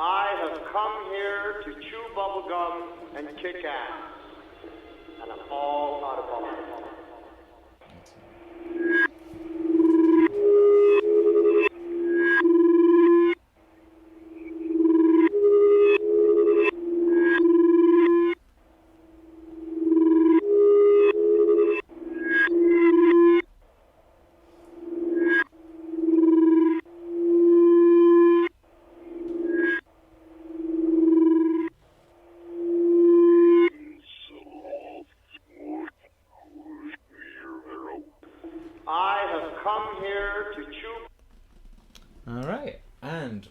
I have come here to chew bubblegum and kick ass. And I'm all out of bubblegum.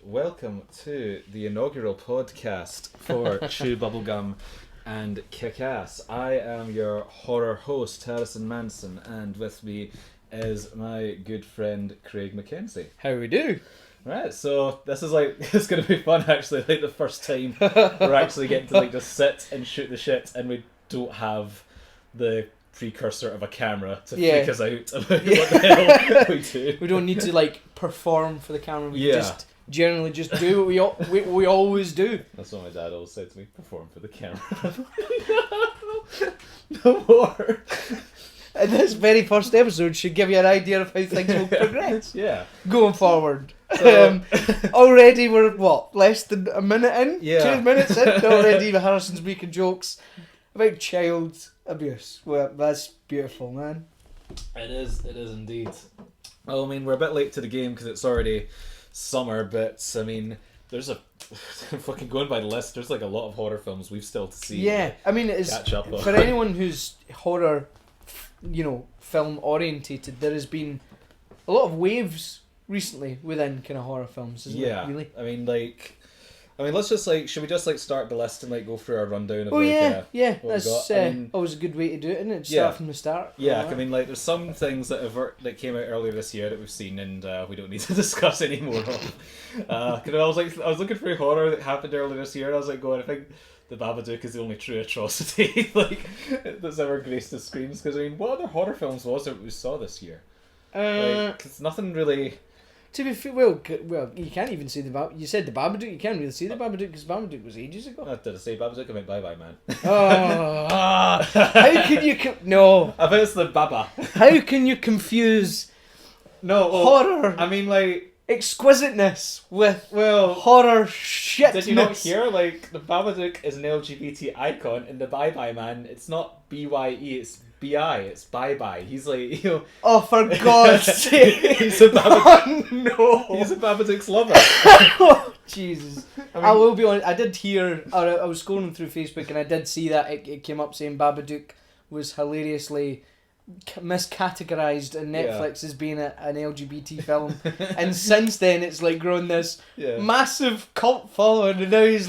Welcome to the inaugural podcast for Chew Bubblegum and Kick Ass. I am your horror host, Harrison Manson, and with me is my good friend Craig McKenzie. How we do? Right, so this is it's going to be fun actually, like the first time we're actually getting to just sit and shoot the shit and we don't have the precursor of a camera to freak us out about what the hell we do. We don't need to perform for the camera, we just generally just do what we always do. That's what my dad always said to me, perform for the camera. No more. And this very first episode should give you an idea of how things will progress. Yeah. Going forward. So, already we're, less than a minute in? Yeah. 2 minutes in? Already Harrison's making jokes about child abuse. Well, that's beautiful, man. It is indeed. Well, I mean, we're a bit late to the game because it's already summer, but I mean, there's fucking going by the list, there's a lot of horror films we've still to see. Yeah, I mean, it is catch up on. For anyone who's horror, film orientated, there has been a lot of waves recently within kind of horror films, isn't it? Really? I mean, let's just should we just start the list and go through our rundown of what that's always a good way to do it, isn't it? Start from the start. Yeah, I mean, there's some things that came out earlier this year that we've seen and we don't need to discuss anymore. Because I was looking for horror that happened earlier this year and I was I think the Babadook is the only true atrocity that's ever graced the screens. Because I mean, what other horror films was there that we saw this year? Because nothing really. To be fair, well, you can't even see you said the Babadook. You can't really see the Babadook because Babadook was ages ago. Did I say Babadook? I meant Bye Bye Man. How can you no? I bet it's the Baba. How can you confuse horror? I mean, exquisiteness with horror shitness. Did you not hear the Babadook is an LGBT icon and the Bye Bye Man? It's not BYE. It's BI, it's bye-bye. He's oh, for God's sake. He's a Babadook. Oh, no. He's a Babadook's lover. Oh, Jesus. I will be honest, I did hear, I was scrolling through Facebook and I did see that it came up saying Babadook was hilariously miscategorized on Netflix as being an LGBT film. And since then it's grown this massive cult following and now he's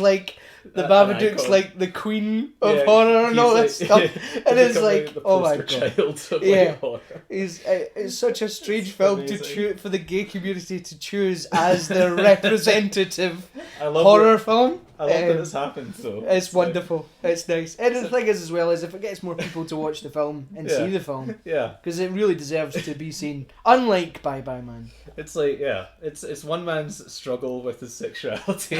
the Babadook's the queen of horror and all that stuff. And it's oh my God. Horror. It's such a strange film for the gay community to choose as their representative horror film. I love that it's happened though. It's wonderful. It's nice. And the thing is as well is if it gets more people to watch the film and see the film. Yeah. Because it really deserves to be seen. Unlike Bye Bye Man. It's it's one man's struggle with his sexuality.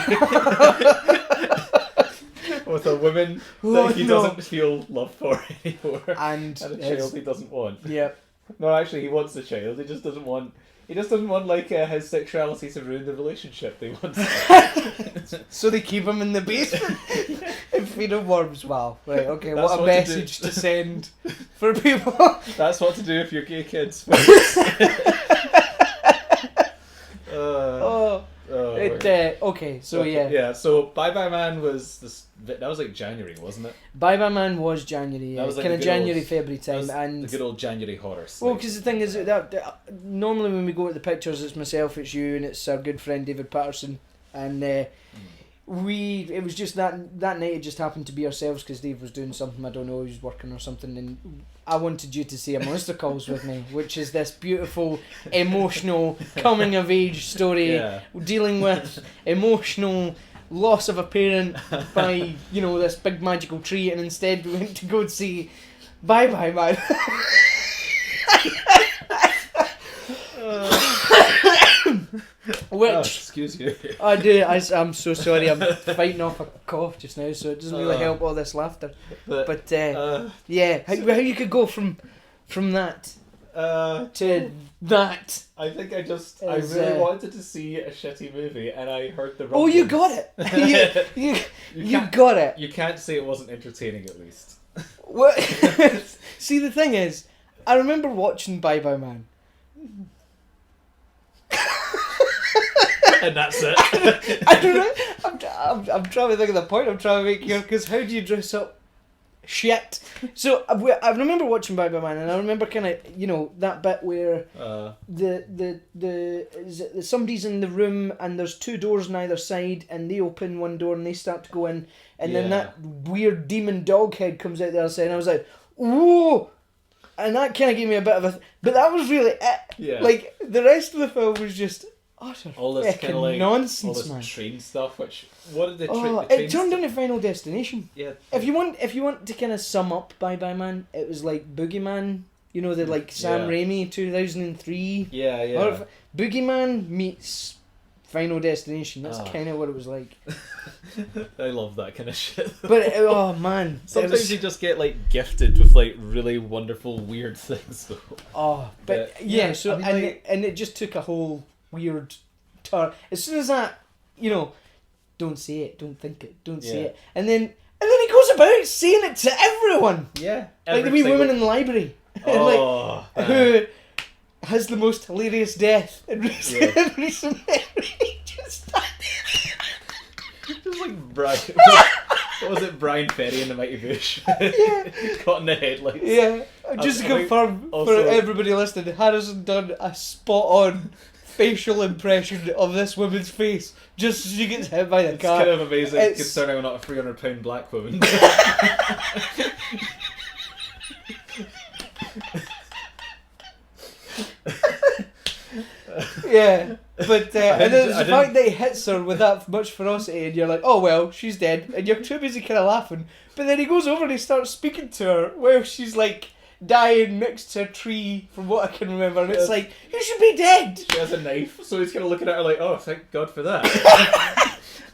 With a woman that he doesn't feel love for anymore. And a child he doesn't want. Yep. No, actually he wants a child. He just doesn't want his sexuality to ruin the relationship they want. So they keep him in the basement and feed him worms. Wow. Right, okay, what a message to send for people. That's what to do if you're gay kids. Okay, so yeah. So Bye Bye Man was that was January, wasn't it? Bye Bye Man was January. That was kind of January, February time, and the good old January horror. Well, because the thing is that normally when we go at the pictures, it's myself, it's you, and it's our good friend David Patterson, and it was just that night. It just happened to be ourselves because Dave was doing something. I don't know, he was working or something, and I wanted you to see A Monster Calls with me, which is this beautiful, emotional coming of age story dealing with emotional loss of a parent by this big magical tree, and instead we went to go and see Bye Bye Man. Which excuse you. I do. I'm so sorry. I'm fighting off a cough just now, so it doesn't really help all this laughter. But yeah, how you could go from that to that. I think I really wanted to see a shitty movie, and I heard the. Oh, you got it. you got it. You can't say it wasn't entertaining, at least. What? See, the thing is, I remember watching Bye Bye Man. And that's it. I don't know. I'm trying to think of the point I'm trying to make here, because how do you dress up shit? So I remember watching Bye Bye Man, and I remember kind of, that bit where somebody's in the room and there's two doors on either side, and they open one door and they start to go in, and then that weird demon dog head comes out the other side, and I was like, whoa! And that kind of gave me a bit of a... But that was really it. Yeah. Like, the rest of the film was just utter all this kind of nonsense, all this man. Train stuff, which... What did the train... It turned into Final Destination. Yeah. If you want to kind of sum up Bye Bye Man, it was like Boogeyman, the Sam Raimi 2003. Yeah, yeah. Boogeyman meets Final Destination. That's kind of what it was like. I love that kind of shit. But oh man, sometimes you just get gifted with really wonderful weird things though. Oh, but yeah. So I mean, and it just took a whole weird turn. As soon as that, don't say it, don't think it, don't say it, and then he goes about saying it to everyone. Yeah, like the wee woman in the library, who has the most hilarious death in recent memory. Just like Brian. What was it, Brian Ferry in the Mighty Bush? Yeah. Caught in the headlights. Yeah. Just to confirm for everybody listening, Harrison done a spot on facial impression of this woman's face just as she gets hit by the car. It's kind of amazing considering I'm not a £300 black woman. Yeah, but and then the fact that he hits her with that much ferocity, and you're like, oh well, she's dead, and you're too busy kind of laughing. But then he goes over and he starts speaking to her where she's dying next to a tree, from what I can remember, and it's like, you should be dead. She has a knife, so he's kind of looking at her like, oh, thank God for that.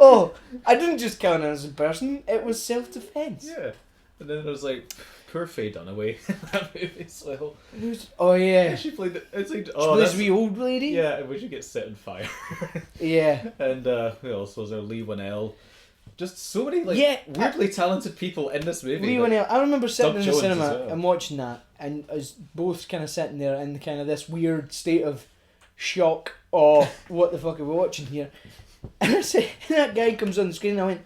Oh, I didn't just kill an innocent person; it was self-defense. Yeah, and then it was like. Poor Faye Dunaway in that movie as well. Oh yeah. She played she plays a wee old lady? Yeah, and when she gets set on fire. Yeah. And who else was there? Leigh Whannell. Just so many weirdly talented people in this movie. Leigh Whannell. I remember sitting in the cinema and watching that, and us both kind of sitting there in kind of this weird state of shock. Oh, what the fuck are we watching here? And I said, that guy comes on the screen and I went,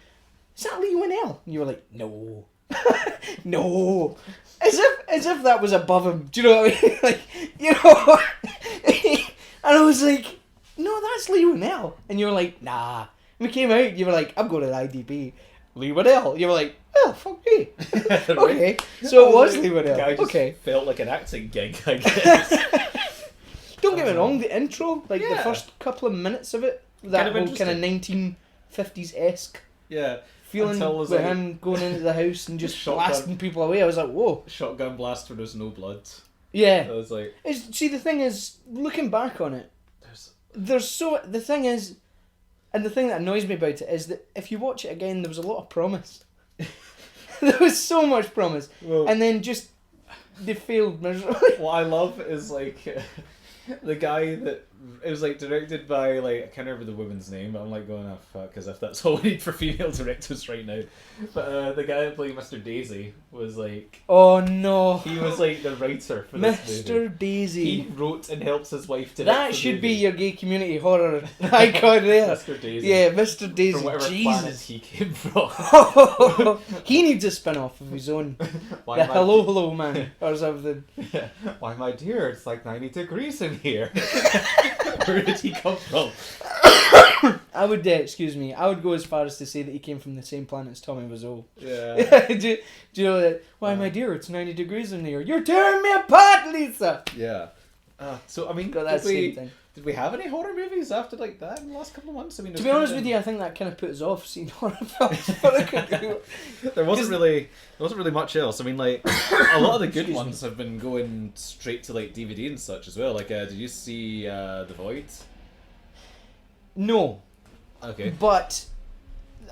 is that Leigh Whannell? And you were like, no. No, as if that was above him. Do you know what I mean? And I was like, no, that's Leigh Whannell. And you were like, nah. And we came out. You were like, I'm going to the IDB. Leigh Whannell. You were like, oh, fuck me. Okay, so it was Leigh Whannell. Guy just felt like an acting gig, I guess. Don't get me wrong. The intro, the first couple of minutes of it, that whole kind of 1950s-esque. Yeah. Feeling with him going into the house and just blasting people away, I was like, whoa. Shotgun blast where there's no blood. Yeah. I was like... See, the thing is, looking back on it, the thing is, and the thing that annoys me about it is that if you watch it again, there was a lot of promise. There was so much promise. Well, and then just, they failed miserably. What I love is, the guy that... It was directed by I can't remember the woman's name, but I'm going, oh fuck, as if that's all we need for female directors right now. But the guy that played Mr. Deasy was oh no, he was the writer for this movie. Mr. Deasy. He wrote and helps his wife direct that should be your gay community horror icon there. Mr. Deasy. Yeah, Mr. Deasy. From whatever planet he came from. He needs a spin-off of his own. The Hello Man or something. Yeah. Why, my dear, it's 90 degrees in here. Where did he come from? I would, I would go as far as to say that he came from the same planet as Tommy Wiseau. Yeah. do you know that? Why, my dear, it's 90 degrees in here. You're tearing me apart, Lisa! Yeah. So, I mean, did we have any horror movies after that in the last couple of months? I mean, to be honest with you, I think that kind of put us off seeing horror films. There wasn't really much else. I mean, a lot of the good ones have been going straight to DVD and such as well. Did you see The Void? No. Okay. But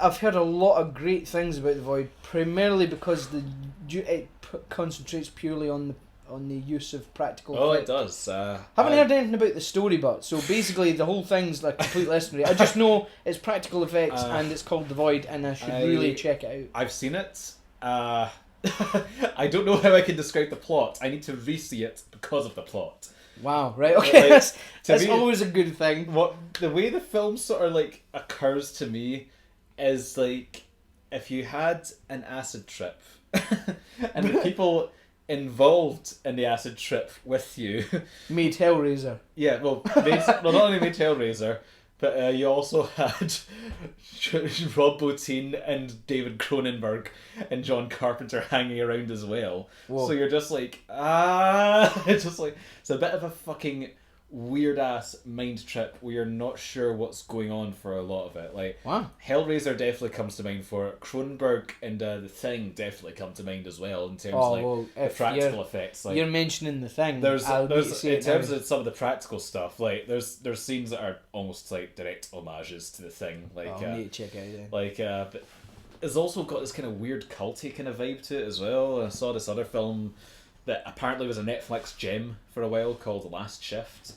I've heard a lot of great things about The Void, primarily because it concentrates purely on the use of practical effects. Oh, it does. Haven't heard anything about the story, but so basically the whole thing's like complete lesson. I just know it's practical effects and it's called The Void, and I should really check it out. I've seen it. I don't know how I can describe the plot. I need to re-see it because of the plot. Wow, right, okay, Like, that's me, always a good thing. The way the film sort of like occurs to me is like if you had an acid trip and the people involved in the acid trip with you made Hellraiser. Yeah, well, not only made Hellraiser, but you also had Rob Bottin and David Cronenberg and John Carpenter hanging around as well. Whoa. So you're just like, it's just like, it's a bit of a fucking weird ass mind trip where you're not sure what's going on for a lot of it. Like, wow. Hellraiser definitely comes to mind for it. Cronenberg and The Thing definitely come to mind as well in terms of the practical effects. Like, you're mentioning The Thing. There's in terms of some of the practical stuff. Like there's scenes that are almost like direct homages to The Thing. Like I need to check it out then. Like but it's also got this kind of weird culty kind of vibe to it as well. I saw this other film that apparently was a Netflix gem for a while called The Last Shift.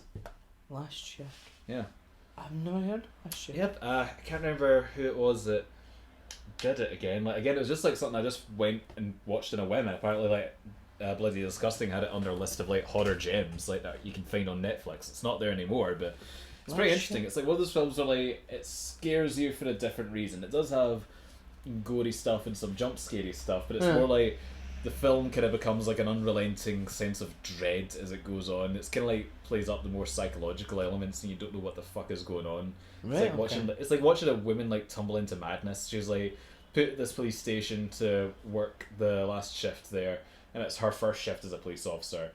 Last Shift? Yeah. I've never heard Last Shift. Yep. I can't remember who it was that did it again. Like again, it was just like something I just went and watched in a whim. And apparently, like Bloody Disgusting had it on their list of like horror gems like that you can find on Netflix. It's not there anymore, but it's very interesting. It's like one of those films where like it scares you for a different reason. It does have gory stuff and some jump scary stuff, but it's more like the film kind of becomes like an unrelenting sense of dread as it goes on. It's kind of like plays up the more psychological elements, and you don't know what the fuck is going on. Right, It's like watching a woman like tumble into madness. She's like put at this police station to work the last shift there, and it's her first shift as a police officer,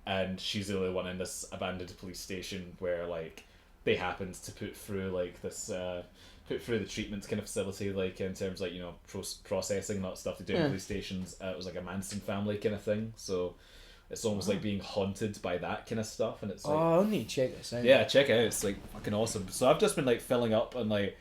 and she's the only one in this abandoned police station where like they happened to put through like this put through the treatment kind of facility, like in terms like, you know, processing and that stuff they do in police stations. It was like a Manson family kind of thing, so it's almost like being haunted by that kind of stuff. And it's like, I need to check this out. Yeah, check it out. It's like fucking awesome. So I've just been like filling up on like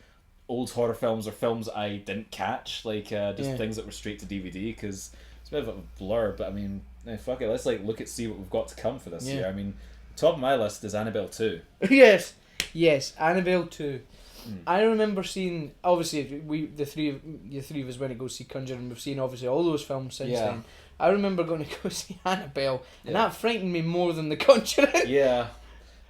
old horror films or films I didn't catch, like just things that were straight to DVD, because it's a bit of a blur. But I mean, fuck it, let's like see what we've got to come for this year. I mean, top of my list is Annabelle 2. yes, Annabelle 2. I remember seeing, obviously, the three of us went to go see Conjuring. We've seen obviously all those films since then. I remember going to go see Annabelle, and that frightened me more than The Conjuring. Yeah,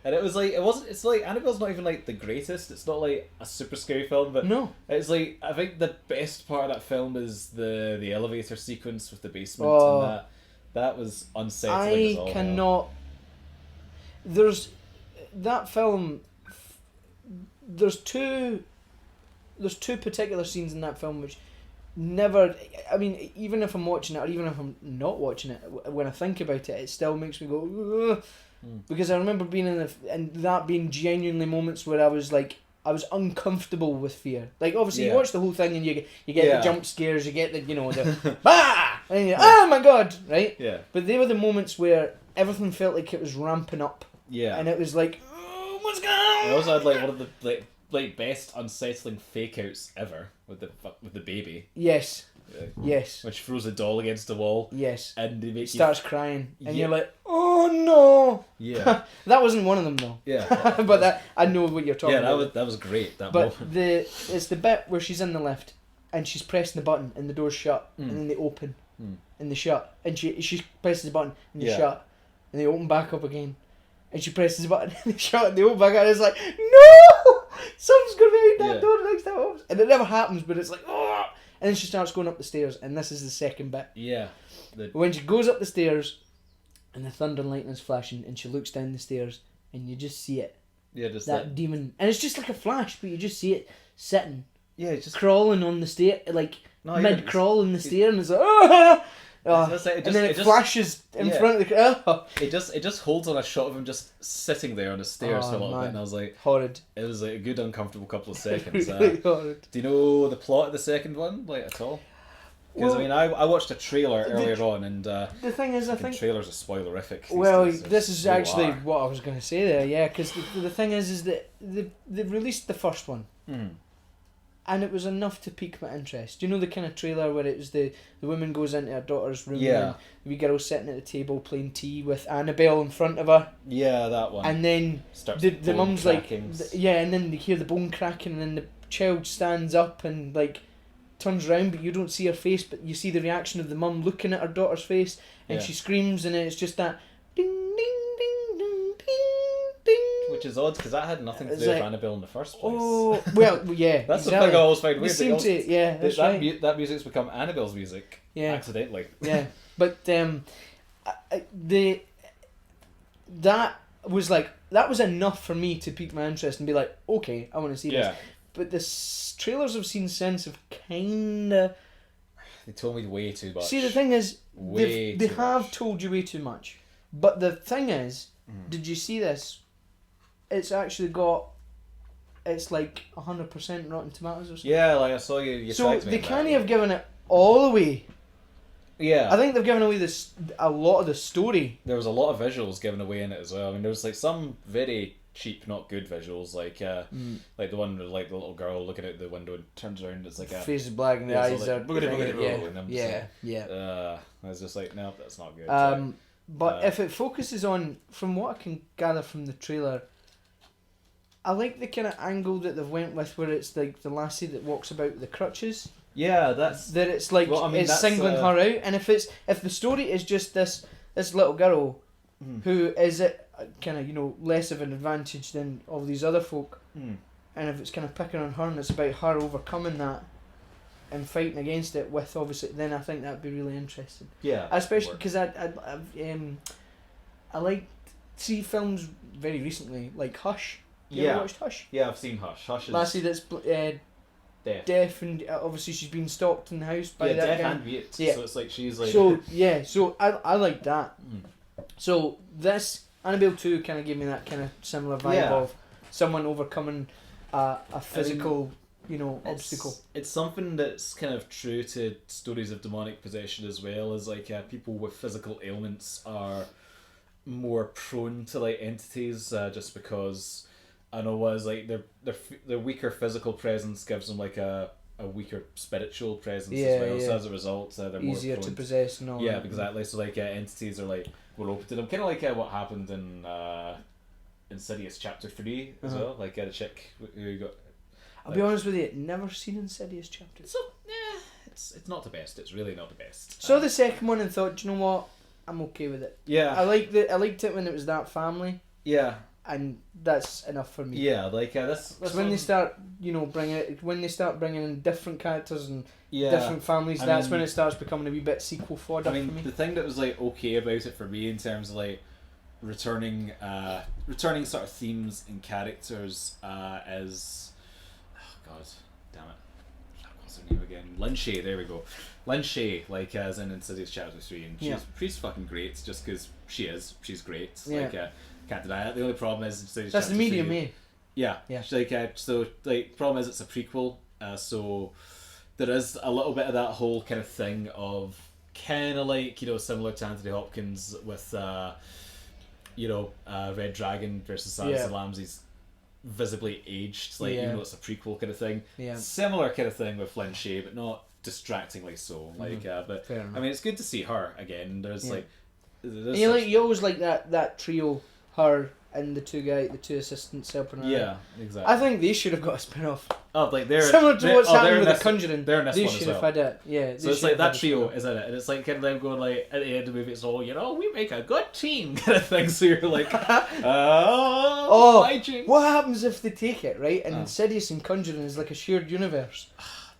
and it was like it's like Annabelle's not even like the greatest. It's not like a super scary film, but no, it's like I think the best part of that film is the elevator sequence with the basement, and that was unsettling as all. I cannot. There's that film. There's two particular scenes in that film which never, I mean, even if I'm watching it or even if I'm not watching it, when I think about it, it still makes me go, ugh. Because I remember being and that being genuinely moments where I was uncomfortable with fear. Like obviously you watch the whole thing and you get the jump scares, you get the the bah, and you oh my god, right? Yeah. But they were the moments where everything felt like it was ramping up. Yeah. And it was like, what's going on? I also had like one of the like best unsettling fake outs ever with the baby. Yes. Yes. Which throws a doll against the wall. Yes. And they make starts crying, and you're like, oh no. Yeah. That wasn't one of them though. Yeah. But that I know what you're talking about. Yeah, that was great. That but moment. it's the bit where she's in the lift and she's pressing the button and the doors shut and then they open and they shut and she presses the button and they shut and they open back up again. And she presses the button and they shut and they open back up and it's like, no! Something's going to be behind that door next time. And it never happens, but it's like, oh! And then she starts going up the stairs, and this is the second bit. Yeah. When she goes up the stairs and the thunder and lightning's flashing and she looks down the stairs and you just see it. Yeah, just that demon. And it's just like a flash, but you just see it sitting. Yeah, just crawling on the stair, like mid-crawl in the stair, and it's like, oh! And then it flashes in front of the It just holds on a shot of him just sitting there on the stairs for a little bit, and I was like, horrid. It was like a good uncomfortable couple of seconds. Really horrid. Do you know the plot of the second one, like at all? Because Well, I watched a trailer earlier on, and the thing is, I the think trailers are spoilerific. Well, these days. this is They actually are. what I was going to say there, yeah, because the thing is that they've released the first one, and it was enough to pique my interest. You know the kind of trailer where it was the woman goes into her daughter's room, and the wee girl sitting at the table playing tea with Annabelle in front of her. Yeah, that one. And then Starts the bone mum's crackings. like, yeah, and then you hear the bone cracking, and then the child stands up and like turns around, but you don't see her face, but you see the reaction of the mum looking at her daughter's face, and she screams, and then it's just that ding ding ding ding ding ding. Which is odd because that had nothing to It's do with like, Annabelle in the first place. Oh, well, yeah. That's exactly. the thing I always find They weird. seem to, yeah, that's right. That music's become Annabelle's music. Yeah. Accidentally. Yeah, but that was enough for me to pique my interest and be like, okay, I want to see this. But the trailers I've seen since have kinda. They told me way too much. See, the thing is, Way they too have much. told you way too much. But the thing is, did you see this? It's actually got. It's like 100% Rotten Tomatoes or something. Yeah, like I saw you. So tagged me they in can't that. have given it all away. Yeah. I think they've given away a lot of the story. There was a lot of visuals given away in it as well. I mean, there was like some very cheap, not good visuals, like the one with like the little girl looking out the window and turns around. It's like a Face is black and the yeah, eyes so are like, boogity, and I'm just yeah, like, yeah. I was just like, no, that's not good. But if it focuses on, from what I can gather from the trailer, I like the kind of angle that they've went with, where it's like the lassie that walks about with the crutches. Yeah, that's that it's like well, I mean, it's that's, singling her out, and if the story is just this little girl who is at kind of less of an advantage than all these other folk, and if it's kind of picking on her and it's about her overcoming that and fighting against it with obviously, then I think that'd be really interesting. Yeah, especially because I like see films very recently like Hush. You ever watched Hush? Yeah, I've seen Hush. Hush is lassie that's deaf and obviously she's been stalked in the house by that deaf guy. and mute. Yeah. So it's like she's like so I like that. So this Annabelle 2 kind of gave me that kind of similar vibe of someone overcoming a physical obstacle. It's something that's kind of true to stories of demonic possession as well, as like people with physical ailments are more prone to like entities just because I know was like their weaker physical presence gives them like a weaker spiritual presence as well. So as a result, they're easier more prone to possess. exactly. So like entities are like more open to them, kind of like what happened in Insidious Chapter 3 as well. Like the chick who got. I'll be honest with you, never seen Insidious Chapter. So it's not the best. It's really not the best. Saw the second one and thought, do you know what? I'm okay with it. Yeah. I liked it when it was that family. Yeah. And that's enough for me. Yeah, like that's when they start, bringing in different characters and different families, that's when it starts becoming a wee bit sequel fodder for me. The thing that was like okay about it for me in terms of like returning sort of themes and characters is, oh god, damn it, what's her name again? Lynn Shay, there we go. Lynn Shay, like as in Insidious Chapter 3, and she's fucking great just because she's great. Like can't deny it. The only problem is Insidious that's Chapter the medium, 3, eh? Yeah. Like so like problem is it's a prequel, so there is a little bit of that whole kind of thing of kind of like similar to Anthony Hopkins with Red Dragon versus Silence of the Lambs. He's visibly aged, like even though it's a prequel kind of thing. Yeah. Similar kind of thing with Lynn Shay, but not distractingly so. Like, but I mean, it's good to see her again. There's you always like that trio, her and the two assistants helping her. Yeah, exactly. I think they should have got a spin-off. Oh, like they're similar to what's happening with The Conjuring. They're in this they one should as well. have had it. Yeah. So it's like that trio is in it, and it's like kind of them going like at the end of the movie, it's all we make a good team kind of thing. So you're like, what happens if they take it right? And Insidious and Conjuring is like a shared universe,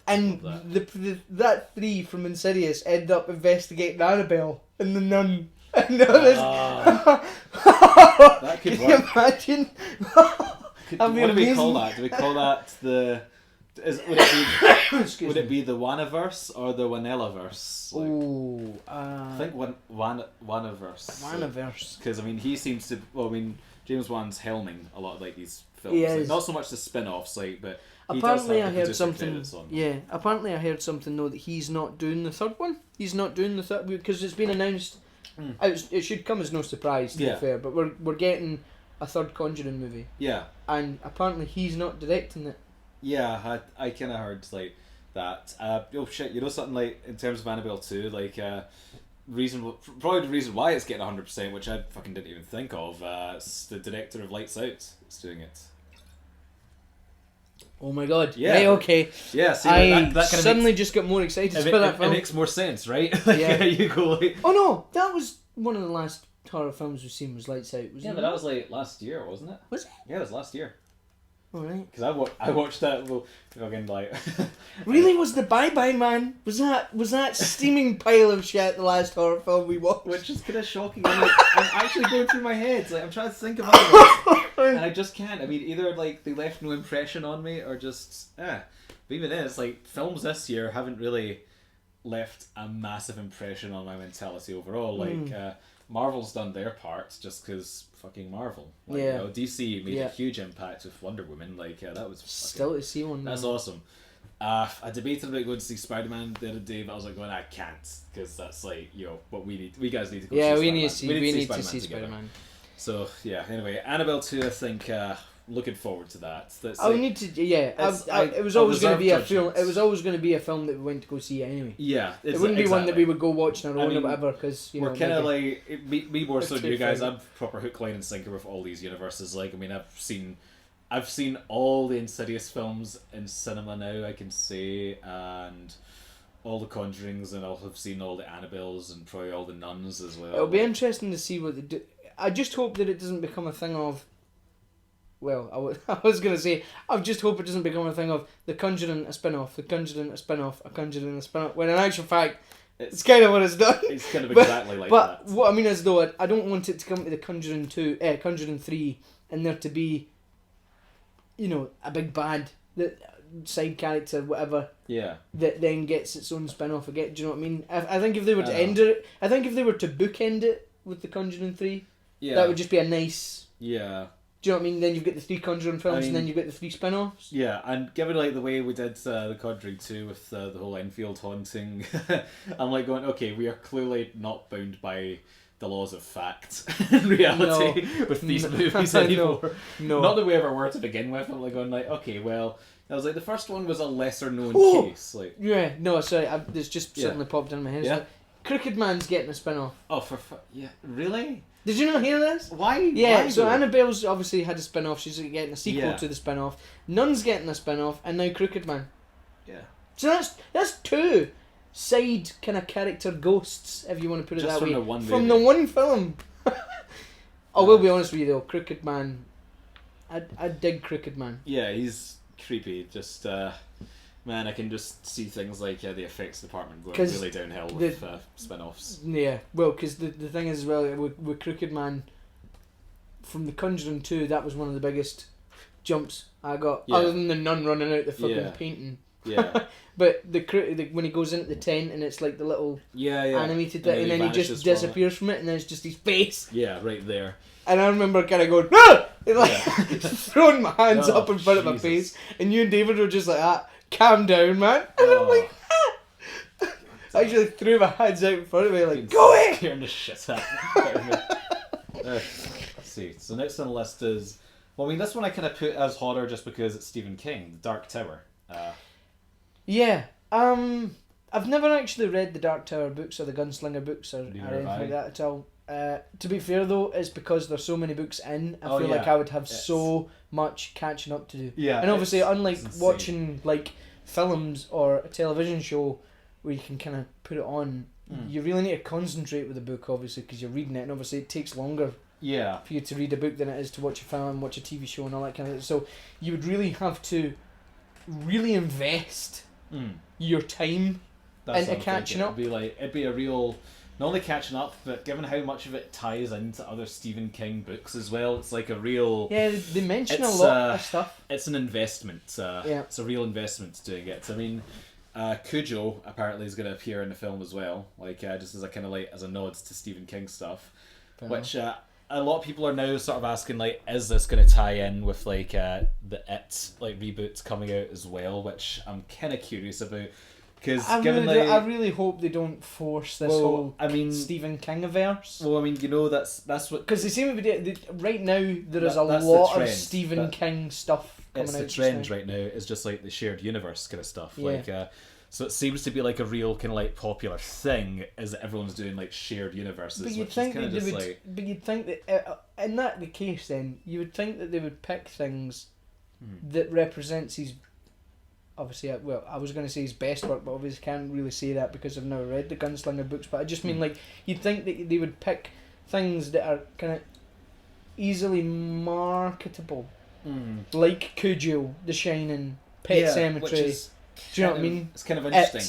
and that three from Insidious end up investigating Annabelle and the nun. And all this. That could Can work. you imagine? What do we call that? Do we call that would it be the Wannaverse or the Wanellaverse? I think Wannaverse. Wannaverse. Because I mean, he seems to. Well, I mean, James Wan's helming a lot of like these films. He is. Like, not so much the spin-offs, like, but Apparently, I have the heard producer something. credits on them. Yeah, apparently, I heard something though that he's not doing the third one. He's not doing the third because it's been announced. It should come as no surprise, to be fair. But we're getting a third Conjuring movie. Yeah. And apparently, he's not directing it. Yeah, I kind of heard like that. Oh shit, you know something like in terms of Annabelle 2, like probably the reason why it's getting 100%, which I fucking didn't even think of. It's the director of Lights Out is doing it. Oh my god! Yeah. Right, okay. Yeah, see, I that kind of suddenly just got more excited for that it film. makes more sense, right? Like, Yeah. You go like. Oh no, that was one of the last horror films we've seen. Was Lights Out? Yeah, but that was like last year, wasn't it? Was it? Yeah, it was last year. All right. Because I watched that. Well, fucking like. Really, was the Bye Bye Man? Was that steaming pile of shit the last horror film we watched? Which is kind of shocking. I'm actually going through my head. Like I'm trying to think about it, and I just can't. I mean, either like they left no impression on me, or just But even then, it's like films this year haven't really left a massive impression on my mentality overall. Like Marvel's done their part just because fucking Marvel. Like, Yeah. You know, DC made a huge impact with Wonder Woman. Like that was Still to see one. that's awesome. I debated about going to see Spider-Man the other day, but I was like, going, I can't, because that's like, you know, what we guys need to go see. Yeah, Spider-Man. we need to see together. Spider-Man. So yeah, anyway, Annabelle 2, I think, looking forward to that. That's I like, need to. Yeah, it was I'll always going to be a reserve film. judgment. It was always going to be a film that we went to go see anyway. Yeah, It wouldn't be one that we would go watch on our own I mean, or whatever, because we're kind of like me more so It's than you guys. too I'm proper hook, line, and sinker with all these universes. Like, I mean, I've seen all the Insidious films in cinema now, I can say, and all the Conjurings, and I'll have seen all the Annabelles and probably all the Nuns as well. It'll be interesting to see what they do. I just hope that it doesn't become a thing of. Well, I was going to say, I just hope it doesn't become a thing of The Conjuring a spin-off, The Conjuring a spin-off, A Conjuring a spin-off, when in actual fact, it's kind of what it's done. It's kind of exactly like that. But what I mean is, though, I don't want it to come to The Conjuring 3, and there to be, you know, a big bad side character, whatever, that then gets its own spin-off again. Do you know what I mean? I think if they were to end it, I think if they were to bookend it with The Conjuring 3, that would just be a nice... Yeah. Do you know what I mean? Then you've got the 3 Conjuring films, and then you've got the 3 spin-offs. Yeah, and given like the way we did The Conjuring 2 with the whole Enfield haunting, I'm like going, okay, we are clearly not bound by the laws of fact in reality with these movies anymore. No. Not that we ever were to begin with. I'm like going like, okay, well, I was like, the first one was a lesser known case. Like, yeah, no, sorry, it's just suddenly popped in my head. Yeah. Crooked Man's getting a spin-off. Oh, yeah, really? Did you not hear this? Why? Yeah, Why so though? Annabelle's obviously had a spin-off. She's getting a sequel to the spin-off. Nun's getting a spin-off, and now Crooked Man. Yeah. So that's 2 side kind of character ghosts, if you want to put it Just that way, from the one film. I will be honest with you though, Crooked Man, I dig Crooked Man. Yeah, he's creepy. Just man, I can just see things like the effects department going really downhill with spin-offs. Yeah, well, because the thing is as well with Crooked Man, from The Conjuring 2, that was one of the biggest jumps I got, other than the nun running out the fucking painting. Yeah. But when he goes into the tent and it's like the little animated thing, and then he just disappears from it, and then it's just his face. Yeah, right there. And I remember kind of going, ah! And like throwing my hands up in front of my face, and you and David were just like, calm down, man. And I'm like, I actually threw my hands out in front of me, like, go away! Scaring the shit out of me. Let's see. So next on the list is, well, I mean, this one I kind of put as horror just because it's Stephen King, The Dark Tower. Yeah. I've never actually read the Dark Tower books or the Gunslinger books or anything like that at all. To be fair though, it's because there's so many books in, I feel like I would have so much catching up to do. Yeah. And obviously, unlike watching like films or a television show where you can kind of put it on, you really need to concentrate with the book, obviously, because you're reading it, and obviously it takes longer for you to read a book than it is to watch a film, watch a TV show and all that kind of thing. So you would really have to really invest your time into catching up. It'd be a real, not only catching up, but given how much of it ties into other Stephen King books as well, it's like a real... Yeah, they mention a lot of stuff. It's an investment. It's a real investment doing it. I mean, Cujo apparently is going to appear in the film as well, like just as a kind of like as a nod to Stephen King stuff, which a lot of people are now sort of asking, like, is this going to tie in with, like, the It, like, reboots coming out as well, which I'm kind of curious about. Because I really hope they don't force this whole Stephen King-averse. Well, I mean, you know, that's what... Because they seem to be... right now, there is a lot of Stephen King stuff coming out. It's the trend right now. It's just, like, the shared universe kind of stuff. Yeah. Like, so it seems to be, like, a real kind of, like, popular thing, is that everyone's doing, like, shared universes. But you'd think that, in that the case, then, you would think that they would pick things that represents his... Obviously, well, I was going to say his best work, but obviously can't really say that because I've never read the Gunslinger books. But I just mean, like, you'd think that they would pick things that are kind of easily marketable, like Cujo, The Shining, Pet Sematary. Do you know what I mean? It's kind of interesting.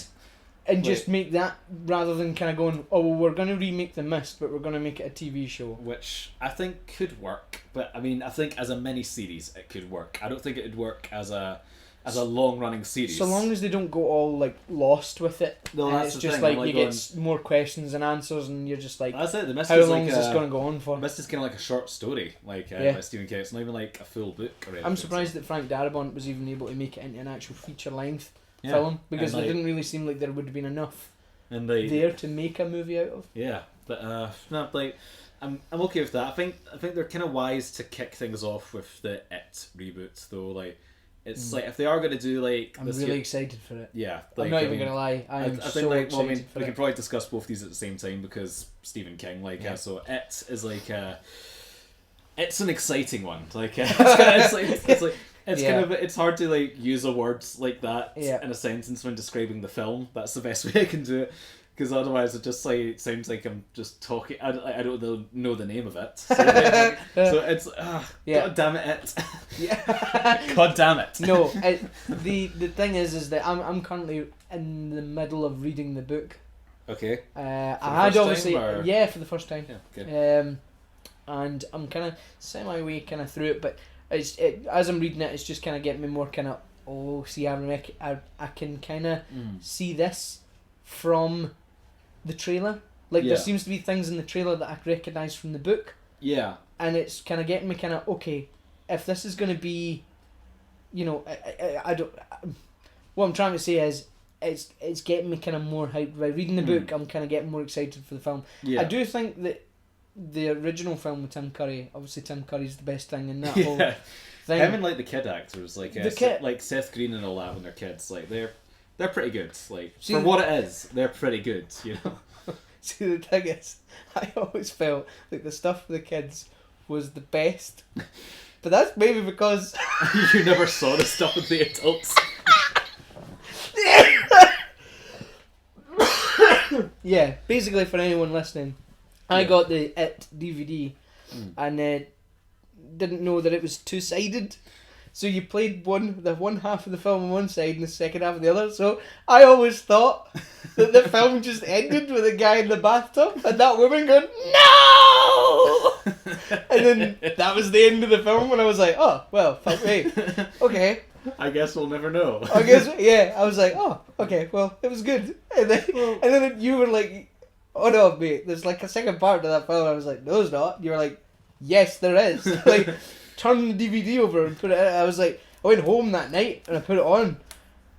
And just make that, rather than kind of going, oh, well, we're going to remake The Mist, but we're going to make it a TV show. Which I think could work, but I mean, I think as a mini-series it could work. I don't think it would work as a long-running series. So long as they don't go all, like, lost with it. No, that's it's the just thing. like you get more questions and answers, and you're just like, that's it. The Mist how is long like is this going to go on for? The Mist is kind of like a short story, like by Stephen King. It's not even like a full book or anything. I'm surprised that Frank Darabont was even able to make it into an actual feature-length film, because it didn't really seem like there would have been enough there to make a movie out of. Yeah, but no, like I'm okay with that. I think they're kind of wise to kick things off with the It reboot, though. Like, it's like if they are going to do like, I'm really excited for it. Yeah, like, I'm not even gonna lie. I think excited for we it. can probably discuss both these at the same time because Stephen King. Like, so It is like it's an exciting one. Like, it's hard to like use a word like that in a sentence when describing the film. That's the best way I can do it. Because otherwise it just like sounds like I'm just talking. I don't know the name of it. So, it's God damn it! God damn it! No, the thing is that I'm currently in the middle of reading the book. Okay. I had obviously for the first time. Yeah, good. And I'm kind of semi-way kind of through it, but as I'm reading it, it's just kind of getting me more kind of I can kind of see this from the trailer. Like, there seems to be things in the trailer that I recognise from the book. Yeah. And it's kind of getting me kind of, okay, if this is going to be, you know, I don't... What I'm trying to say is, it's getting me kind of more hyped. By reading the book, I'm kind of getting more excited for the film. Yeah. I do think that the original film with Tim Curry, obviously Tim Curry's the best thing in that whole thing. Him and, like, the kid actors, like, like Seth Green and all that when they're kids, like, they're pretty good. Like, for what it is, they're pretty good, you know. See, the thing is, I always felt like the stuff for the kids was the best. But that's maybe because... you never saw the stuff with the adults. Yeah, basically for anyone listening, I got the It DVD and didn't know that it was two-sided. So you played the one half of the film on one side and the second half on the other. So I always thought that the film just ended with a guy in the bathtub and that woman going, no! And then that was the end of the film, and I was like, oh, well, fuck me. Okay. I guess we'll never know. I guess, yeah. I was like, oh, okay, well, it was good. And then you were like, oh no, mate, there's like a second part to that film. I was like, no, there's not. You were like, yes, there is. Like, turn the DVD over and put it in. I was like, I went home that night and I put it on.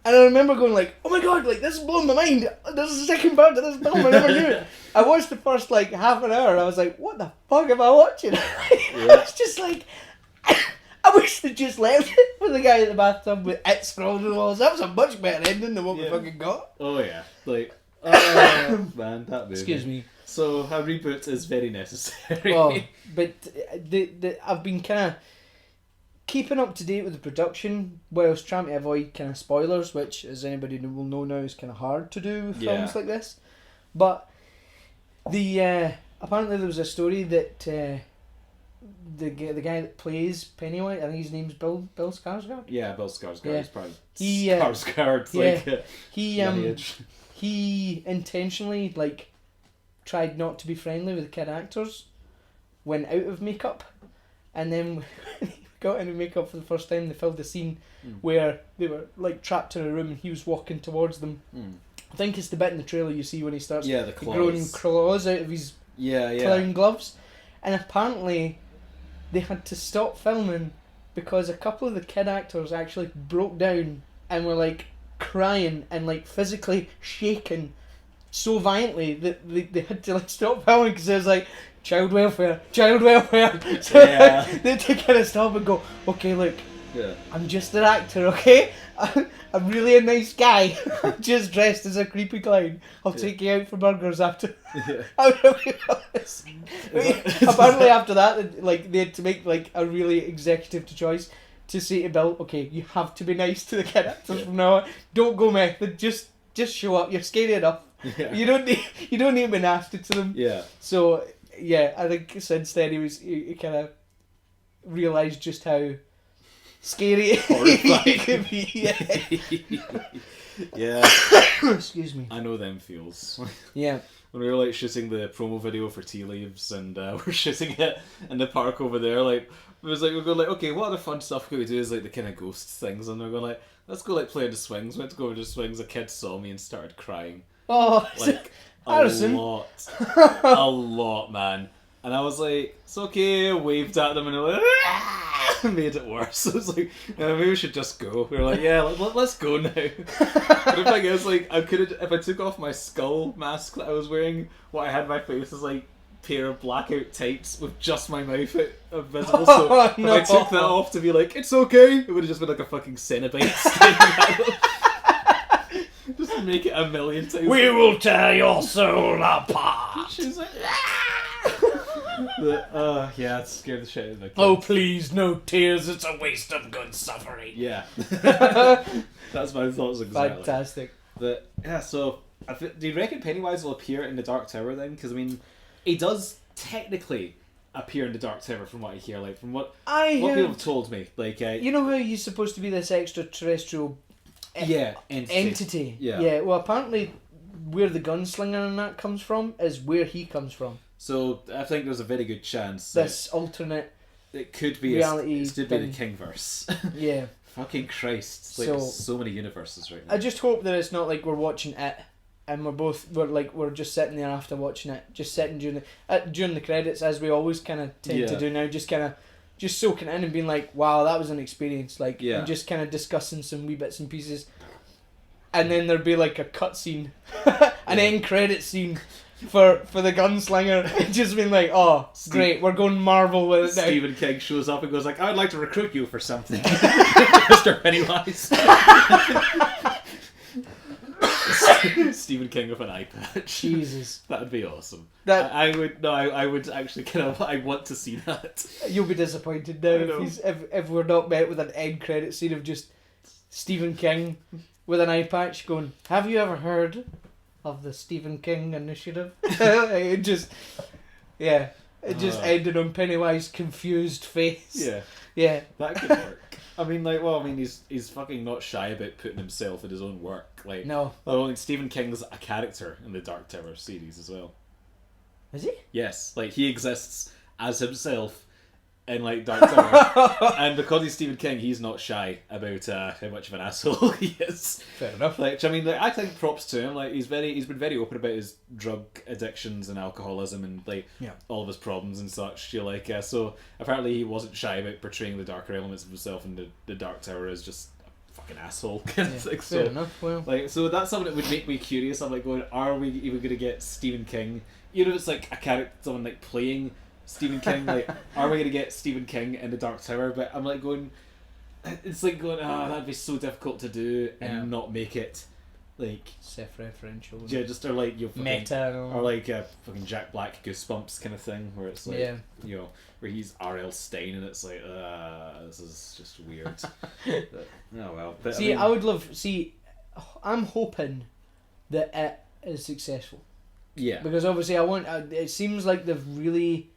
And I remember going like, oh my god, like, this is blowing my mind. There's a second part to this film, I never knew it. I watched the first like half an hour and I was like, what the fuck am I watching? I was just like, I wish they just left it with the guy in the bathtub with it scrawled on the walls. That was a much better ending than what we fucking got. Oh yeah, like, oh man, that movie. Excuse me. So a reboot is very necessary. Oh, but I've been kind of keeping up to date with the production whilst trying to avoid kind of spoilers, which, as anybody will know now, is kind of hard to do with films like this. But apparently there was a story that the guy that plays Pennywise, I think his name's Bill Skarsgård. Yeah, Bill Skarsgård. Yeah. He's probably Skarsgård. He intentionally tried not to be friendly with the kid actors, went out of makeup, and then when he got into makeup for the first time, they filmed a scene where they were trapped in a room and he was walking towards them. I think it's the bit in the trailer you see when he starts the growing claws out of his clown gloves, And apparently they had to stop filming because a couple of the kid actors actually broke down and were like crying and like physically shaking so violently that they had to like stop filming because it was like child welfare. So they had to kind of stop and go, okay, look, I'm just an actor, okay? I'm really a nice guy. I'm just dressed as a creepy clown. I'll take you out for burgers after. I'm gonna be honest. Apparently after that, like they had to make like a really executive choice to say to Bill, okay, you have to be nice to the kid actors from now on. Don't go method. Just show up. You're scary enough. Yeah. You don't need to be nasty to them. Yeah. So yeah, I think since then he kind of realised just how scary he could be. Yeah. Excuse me. I know them feels. Yeah. When we were like shooting the promo video for Tea Leaves and we're shooting it in the park over there, like it was like we're going like, okay, what other fun stuff can we do? Is like the kind of ghost things, and we're going like, let's go like play the swings. Went to go over the swings. A kid saw me and started crying. Oh, like Harrison. a lot, man. And I was like, it's okay. Waved at them and they're like, made it worse. I was like, maybe we should just go. We were like, yeah, let's go now. But the thing is, like, I could if I took off my skull mask that I was wearing, what I had in my face was like a pair of blackout tights with just my mouth visible. So if I took that off to be like, it's okay, it would have just been like a fucking Cenobite staring at them. Just to make it a million times. We will tear your soul apart. She's like, yeah, it scared the shit out of the kids. Oh please, no tears, it's a waste of good suffering. Yeah. That's my thoughts exactly. Fantastic. So, do you reckon Pennywise will appear in the Dark Tower then? Because, I mean, he does technically appear in the Dark Tower from what I hear, like, from what people have told me. Like, you know how he's supposed to be this extraterrestrial entity? Yeah, well, apparently where the Gunslinger and that comes from is where he comes from. So I think there's a very good chance this alternate it could be reality. It could be the Kingverse. Yeah. Fucking Christ! It's like so many universes right now. I just hope that it's not like we're watching it, and we're just sitting there after watching it, just sitting during the credits as we always kind of tend to do now, just soaking it in and being like, wow, that was an experience, like, and just kind of discussing some wee bits and pieces, and then there'd be like a cutscene, an end credit scene. For the Gunslinger, just being like, oh, great, we're going Marvel with it now. Stephen King shows up and goes like, I'd like to recruit you for something, Mr. Pennywise. Stephen King with an eye patch. Jesus, that'd be awesome. I would actually I want to see that. You'll be disappointed now if we're not met with an end credit scene of just Stephen King with an eye patch going, have you ever heard of the Stephen King initiative? It just ended on Pennywise confused face. Yeah, that could work. I mean, he's fucking not shy about putting himself in his own work. Like, no, Stephen King's a character in the Dark Tower series as well. Is he? Yes, like he exists as himself in like Dark Tower, and because he's Stephen King, he's not shy about how much of an asshole he is. Fair enough. Like, I mean, I think props to him. Like, he's been very open about his drug addictions and alcoholism and like all of his problems and such. So apparently he wasn't shy about portraying the darker elements of himself in the Dark Tower as just a fucking asshole. Fair enough. Well, so that's something that would make me curious. I'm like going, are we even going to get Stephen King? You know, it's like a character, someone like playing Stephen King, like, are we going to get Stephen King in the Dark Tower? But I'm like going, it's like going, that'd be so difficult to do and not make it like self-referential. Yeah, just or like meta or like a fucking Jack Black Goosebumps kind of thing where it's like where he's R.L. Stein and it's like this is just weird. But, oh well. But, I would love. I'm hoping that it is successful. Yeah. Because obviously it seems like they've really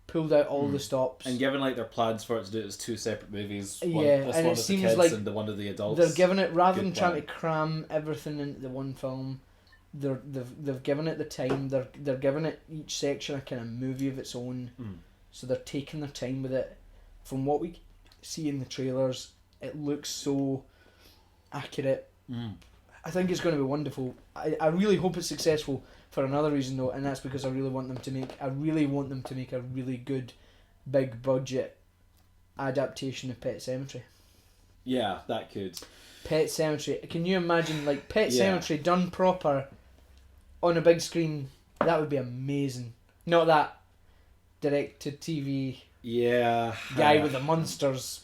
pulled out all the stops. And given like their plans for it to do it as two separate movies, and one it of the seems kids like and the one of the adults. They're giving it, rather than trying to cram everything into the one film, they've given it the time. They're giving it each section a kind of movie of its own. So they're taking their time with it. From what we see in the trailers, it looks so accurate. I think it's going to be wonderful. I really hope it's successful for another reason though, and that's because I really want them to make a really good, big budget adaptation of Pet Sematary. Yeah, that could. Pet Sematary. Can you imagine like Pet Sematary done proper on a big screen? That would be amazing. Not that direct to TV. Yeah. Guy with the monsters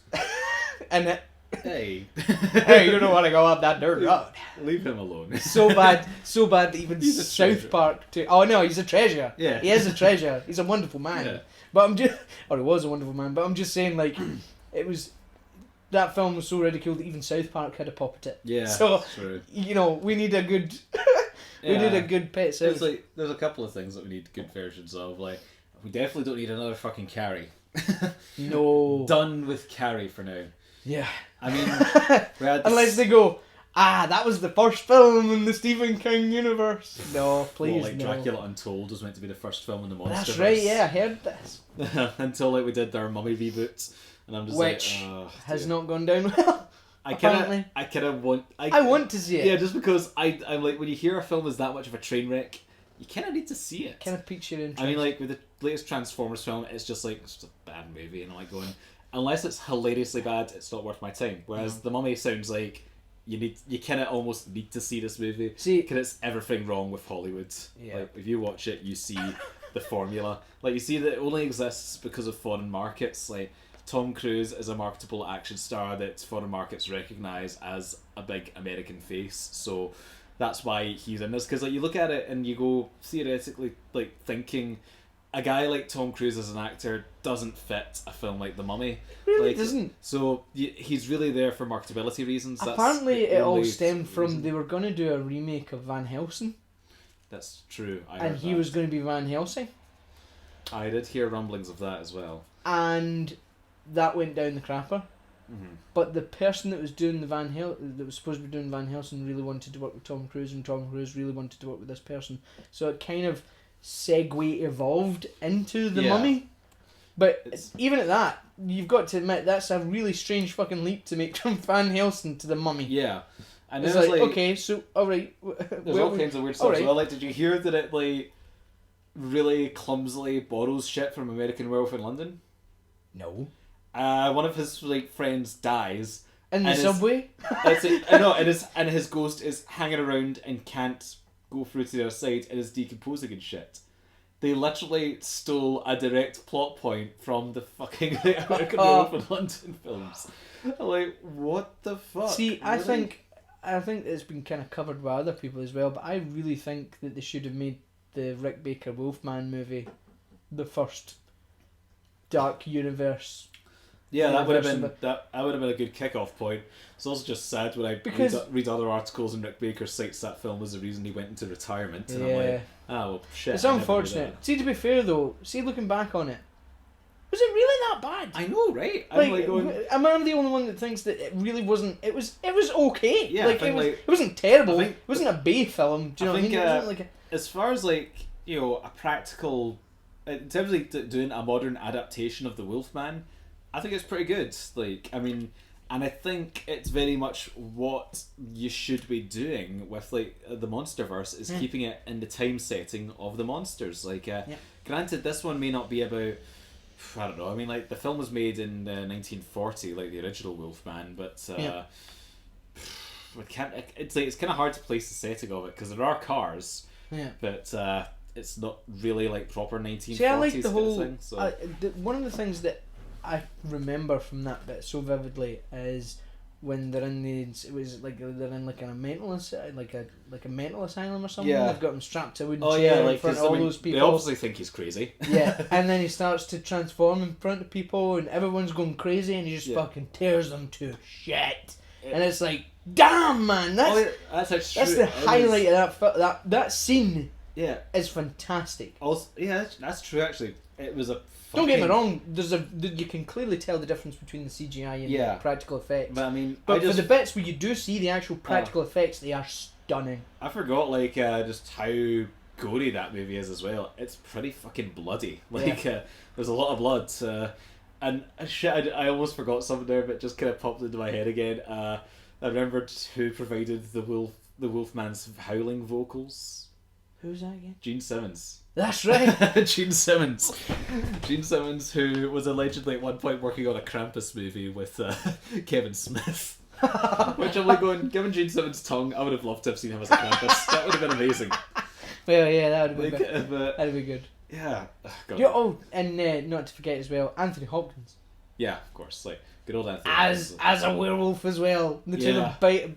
in it. Hey. Hey, you don't want to go up that dirt road. Leave him alone. So bad that even He's a South treasure. Park too. Oh no, he's a treasure. Yeah. He is a treasure. He's a wonderful man. Yeah. But I'm just, or he was a wonderful man. But I'm just saying, like, it was. That film was so ridiculed that even South Park had a pop at it. Yeah. So true. you know, we need a good. We Yeah. need a good Pet There's Sematary. there's a couple of things that we need good versions of. Like, we definitely don't need another fucking Carrie. No. Done with Carrie for now. Yeah. I mean, we had Unless they go, that was the first film in the Stephen King universe. No, please, like no. Dracula Untold was meant to be the first film in the Monsterverse. That's right, yeah, I heard this. Until like we did our Mummy reboot, and I'm just Which like, oh, has dear. not gone down well. I apparently. kind of want. I want to see it. Yeah, just because I'm like, when you hear a film is that much of a train wreck, you kind of need to see it. Kind of piques your interest. I mean, like with the latest Transformers film, it's just like it's just a bad movie, and I'm like going, unless it's hilariously bad, it's not worth my time. Whereas The Mummy sounds like you kind of almost need to see this movie because it's everything wrong with Hollywood. Yeah. Like if you watch it, you see the formula. Like you see that it only exists because of foreign markets. Like Tom Cruise is a marketable action star that foreign markets recognize as a big American face. So that's why he's in this. Because like you look at it and you go theoretically like thinking a guy like Tom Cruise as an actor doesn't fit a film like The Mummy. Really like, doesn't. So he's really there for marketability reasons. Apparently, That's the it all only stemmed from reason. they were going to do a remake of Van Helsing, That's true. and he was going to be Van Helsing, I did hear rumblings of that as well. and that went down the crapper. Mm-hmm. But the person that was doing that was supposed to be doing Van Helsing really wanted to work with Tom Cruise, and Tom Cruise really wanted to work with this person. So it kind of evolved into The Mummy. But even at that, you've got to admit that's a really strange fucking leap to make from Van Helsing to The Mummy. Yeah. And It's there's like, okay, so alright. there's all kinds of weird stuff. Alright. Well, like, did you hear that it like really clumsily borrows shit from American Werewolf in London? No. One of his like friends dies In the and subway? That's it. I know, and his ghost is hanging around and can't go through to the other side and is decomposing and shit. They literally stole a direct plot point from the fucking American Werewolf in London films. I'm like, what the fuck? See, I Really? think it's been kind of covered by other people as well, but I really think that they should have made the Rick Baker Wolfman movie the first dark universe. Yeah, that would have universe been of it. that would have been a good kick-off point. It's also just sad when I Because- read other articles and Rick Baker cites that film as the reason he went into retirement, and I'm Yeah. like, well, shit. It's I never knew unfortunate. that. See, to be fair though, looking back on it, was it really that bad? I know, right? I'm like going, am I the only one that thinks that it really wasn't? It was okay. Yeah, I like think, it wasn't terrible. I think- It wasn't a Bay film. Do you know what I think, mean? It wasn't like as far as like a practical, in terms of like doing a modern adaptation of the Wolfman, I think it's pretty good. Like, I mean, and I think it's very much what you should be doing with like the MonsterVerse is keeping it in the time setting of the monsters. Like, granted, this one may not be about. I don't know. I mean, like the film was made in 1940, like the original Wolfman, but it's like it's kind of hard to place the setting of it because there are cars, but it's not really like proper 1940s. See, I like the whole. thing. So. One of the things that I remember from that bit so vividly is when they're in it was like they're in like a mental like a mental asylum or something. Yeah. They've got him strapped to a wooden Oh chair yeah, in like front of 'cause, all I mean, those people. they obviously think he's crazy. Yeah, and then he starts to transform in front of people, and everyone's going crazy, and he just fucking tears them to shit. And it's like, damn, man, that's the highlight of that scene. Yeah, is fantastic. Also, yeah, that's true. Actually, it was a. Don't get me wrong. You can clearly tell the difference between the CGI and the practical effects. But I mean, for the bits where you do see the actual practical effects, they are stunning. I forgot like just how gory that movie is as well. It's pretty fucking bloody. Like there's a lot of blood. And shit, I almost forgot something there, but it just kind of popped into my head again. I remembered who provided the Wolfman's howling vocals. Who's that again? Gene Simmons. That's right. Gene Simmons. Gene Simmons, who was allegedly at one point working on a Krampus movie with Kevin Smith. Which I'm like going, given Gene Simmons' tongue, I would have loved to have seen him as a Krampus. That would have been amazing. Well, yeah, that would have been Like, but, that'd be good. yeah. God. Yeah, oh, and not to forget as well, Anthony Hopkins. Yeah, of course. Like, good old Anthony As a werewolf as well. The two of them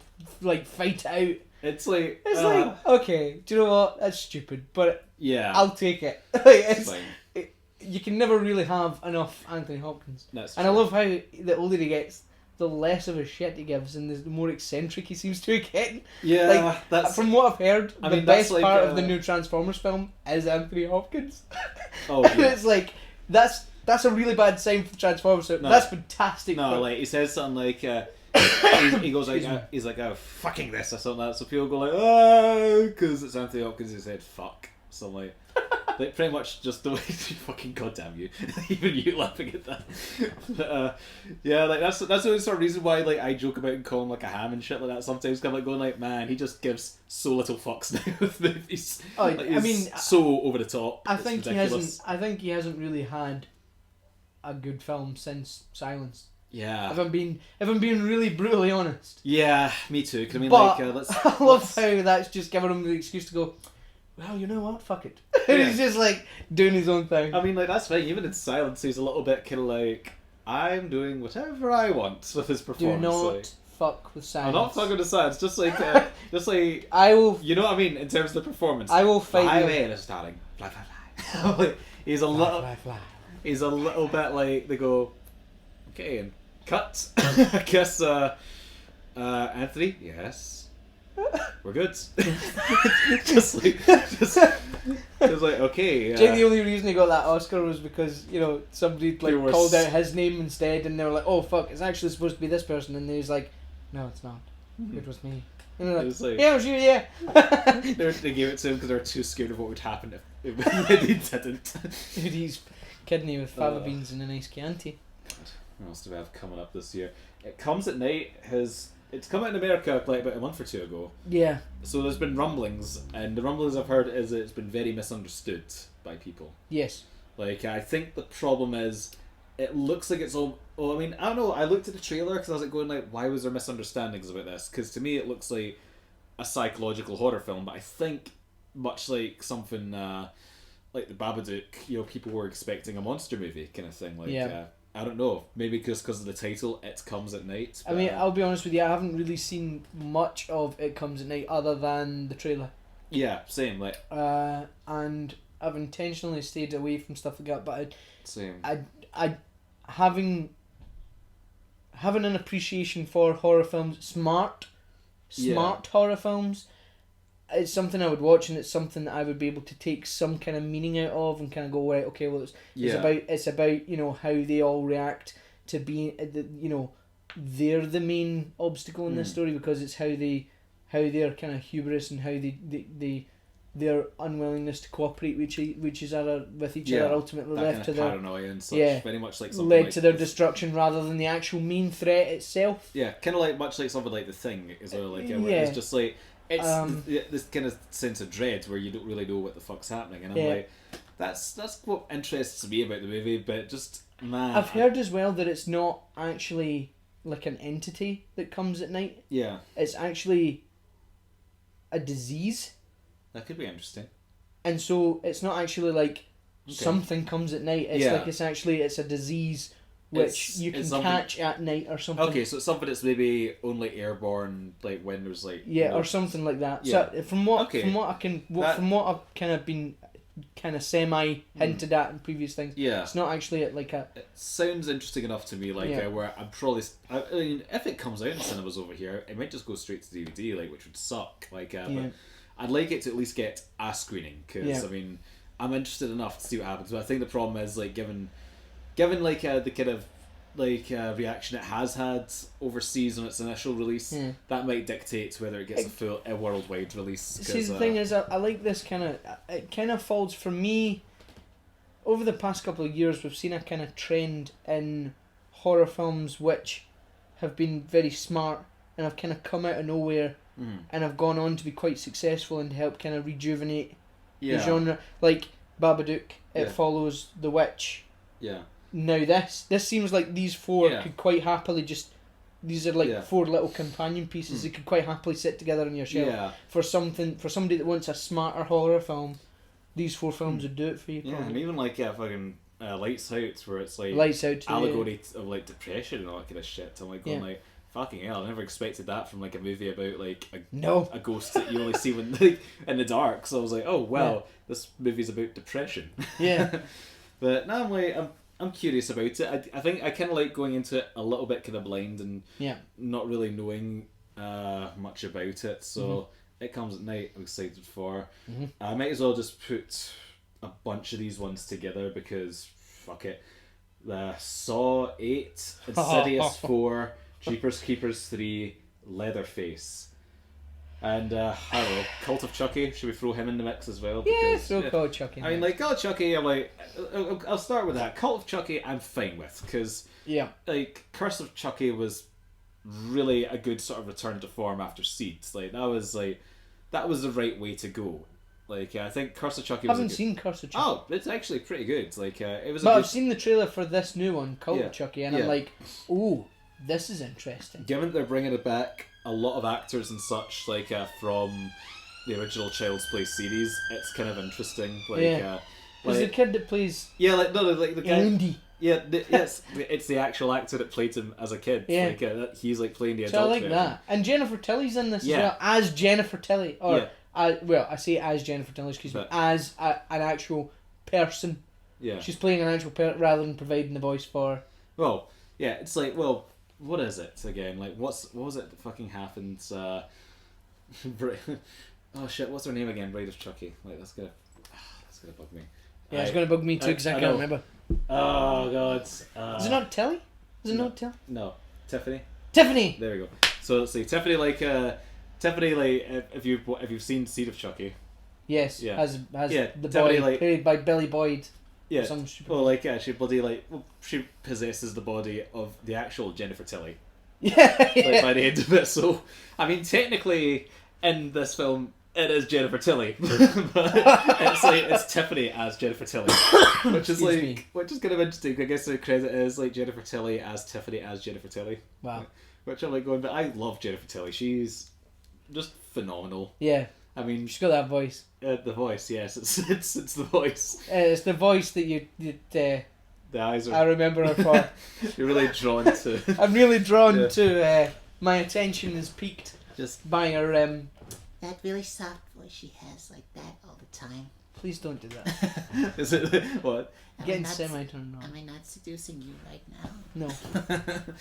fight it out. It's like... It's like, okay, do you know what? That's stupid, but yeah. I'll take it. It's fine. You can never really have enough Anthony Hopkins. That's and true. I love how the older he gets, the less of a shit he gives and the more eccentric he seems to be getting. Yeah, like, that's... From what I've heard, the mean, best like, part of the new Transformers film is Anthony Hopkins. Oh, And yeah. it's like, that's a really bad sign for the Transformers. So that's fantastic. No, like, he says something like... he goes like, he's like, oh, fucking this or something like that. So people go like, oh, because it's Anthony Hopkins who said fuck. So I'm like pretty much just the way fucking goddamn you, even you laughing at that. But, yeah, like that's the only sort of reason why like I joke about and call him like a ham and shit like that sometimes. 'Cause I'm like going like, man, he just gives so little fucks now with movies. Oh, like, I mean, so over the top. I It's think ridiculous. he hasn't really had a good film since Silence. Yeah. If I'm being really brutally honest. Yeah, me too. 'Cause I mean, But like, I love how that's just giving him the excuse to go, well, you know what, fuck it. Yeah. He's just like doing his own thing. I mean, like, that's fine. Even in Silence, he's a little bit kind of like, I'm doing whatever I want with his Do performance. not like, fuck with Silence. I'm not fucking with Silence. Just like, I will. you know what I mean in terms of the performance. I will fight you. Highway is starting. Fly, fly, fly. Like, he's a little. Fly. He's a little bit like they go, okay, and cut. I guess, Anthony. Yes. We're good. just like, okay. Jake, the only reason he got that Oscar was because, you know, somebody like called out his name instead, and they were like, "Oh fuck, it's actually supposed to be this person," and he's like, "No, it's not. It was me." And they're like, "Yeah, it was you, yeah." They gave it to him because they were too scared of what would happen if he didn't. Dude, he's kidney with fava beans and a nice Chianti. What else do we have coming up this year? It Comes at Night it's come out in America like about a month or two ago. Yeah. So there's been rumblings, and the rumblings I've heard is that it's been very misunderstood by people. Yes. Like, I think the problem is, it looks like it's all... Oh, I mean, I don't know, I looked at the trailer because I was like going like, why was there misunderstandings about this? Because to me it looks like a psychological horror film, but I think much like something like the Babadook, you know, people were expecting a monster movie kind of thing. Like, yeah. I don't know, maybe because of the title, It Comes at Night. But, I mean, I'll be honest with you, I haven't really seen much of It Comes at Night other than the trailer. Yeah, same. Like, and I've intentionally stayed away from stuff like that. But same. I having an appreciation for horror films, smart horror films. It's something I would watch, and it's something that I would be able to take some kind of meaning out of, and kind of go, right, okay, well, it's about you know, how they all react to being, you know, they're the main obstacle in this story, because it's how their kind of hubris and how their unwillingness to cooperate with each other ultimately that led kind to of their paranoia and such, very much like something led like to their destruction rather than the actual main threat itself. Yeah, kind of like much like something like The Thing as well. Like, where it's just like. It's this kind of sense of dread where you don't really know what the fuck's happening, and I'm like, that's what interests me about the movie. But just, man, I've heard as well that it's not actually like an entity that comes at night. Yeah, it's actually a disease. That could be interesting. And so it's not actually like something comes at night. It's like it's a disease which you can catch at night or something. Okay, so it's something that's maybe only airborne, like when there's like or something like that. Yeah. So from what I've kind of been kind of semi hinted at in previous things, it's not actually like a. It sounds interesting enough to me, like where I'm probably. I mean, if it comes out in cinemas over here, it might just go straight to DVD, like, which would suck. Like, but I'd like it to at least get a screening, because I mean, I'm interested enough to see what happens. But I think the problem is, like, given like the kind of like reaction it has had overseas on its initial release, that might dictate whether it gets a worldwide release. See, the thing is, I like this kind of. It kind of falls for me. Over the past couple of years, we've seen a kind of trend in horror films which have been very smart and have kind of come out of nowhere and have gone on to be quite successful and help kind of rejuvenate the genre. Like Babadook, It Follows, The Witch. Yeah. Now this seems like these four could quite happily just... These are like four little companion pieces that could quite happily sit together on your shelf. Yeah. For somebody that wants a smarter horror film, these four films would do it for you. Probably. Yeah, and even like fucking Lights Out, where it's like Lights Out too, allegory of like depression and all that kind of shit. I'm like going like, fucking hell, I never expected that from like a movie about like a ghost that you only see when like in the dark. So I was like, oh well, this movie's about depression. Yeah. But now I'm curious about it. I think I kind of like going into it a little bit kind of blind and not really knowing much about it. So it comes at night. I'm excited for. I might as well just put a bunch of these ones together because fuck it. Saw 8, Insidious 4, Jeepers Creepers 3, Leatherface. And I don't know, Cult of Chucky. Should we throw him in the mix as well? Because, Cult of Chucky. I mean, like Cult of Chucky. I'm like, I'll start with that. Cult of Chucky, I'm fine with because like Curse of Chucky was really a good sort of return to form after Seeds. Like that was the right way to go. Like I think Curse of Chucky. I haven't seen Curse of Chucky. Oh, it's actually pretty good. Like it was. But I've seen the trailer for this new one, Cult of Chucky, and I'm like, ooh, this is interesting. Given that they're bringing it back, a lot of actors and such like from the original Child's Play series, it's kind of interesting. Like, there's the kid that plays. Yeah, like no, like the guy. Andy. Yeah, yes, it's the actual actor that played him as a kid. Yeah, like he's like playing the adult. So I like version. that, and Jennifer Tilly's in this as well as Jennifer Tilly, or I say as Jennifer Tilly, excuse me, as an actual person. Yeah, she's playing an actual person rather than providing the voice for. Well, yeah, it's like, well, what is it again? Like, what was it that fucking happens? Oh shit, what's her name again? Bride of Chucky. Like that's gonna bug me. Yeah, it's gonna bug me too because I can't remember. Oh god. Is it not Tilly? Is it not Tilly? No, Tiffany. Tiffany. There we go. So let's see, Tiffany like if you've seen Seed of Chucky. Yes. Yeah. Has the Tiffany, boy played by Billy Boyd. Yeah. She possesses the body of the actual Jennifer Tilly. Yeah. Like by the end of it. So I mean, technically, in this film, it is Jennifer Tilly, but it's Tiffany as Jennifer Tilly, which is kind of interesting. I guess the credit is like Jennifer Tilly as Tiffany as Jennifer Tilly. Wow. Which I'm like going, but I love Jennifer Tilly. She's just phenomenal. Yeah. I mean, she's got that voice. The voice, yes, it's the voice. It's the voice that you the eyes are. I remember her for. You're really drawn to. I'm really drawn to. My attention is piqued just by her. That really soft voice she has, like that all the time. Please don't do that. Is it what? Getting semi-turned on. Am I not seducing you right now? No.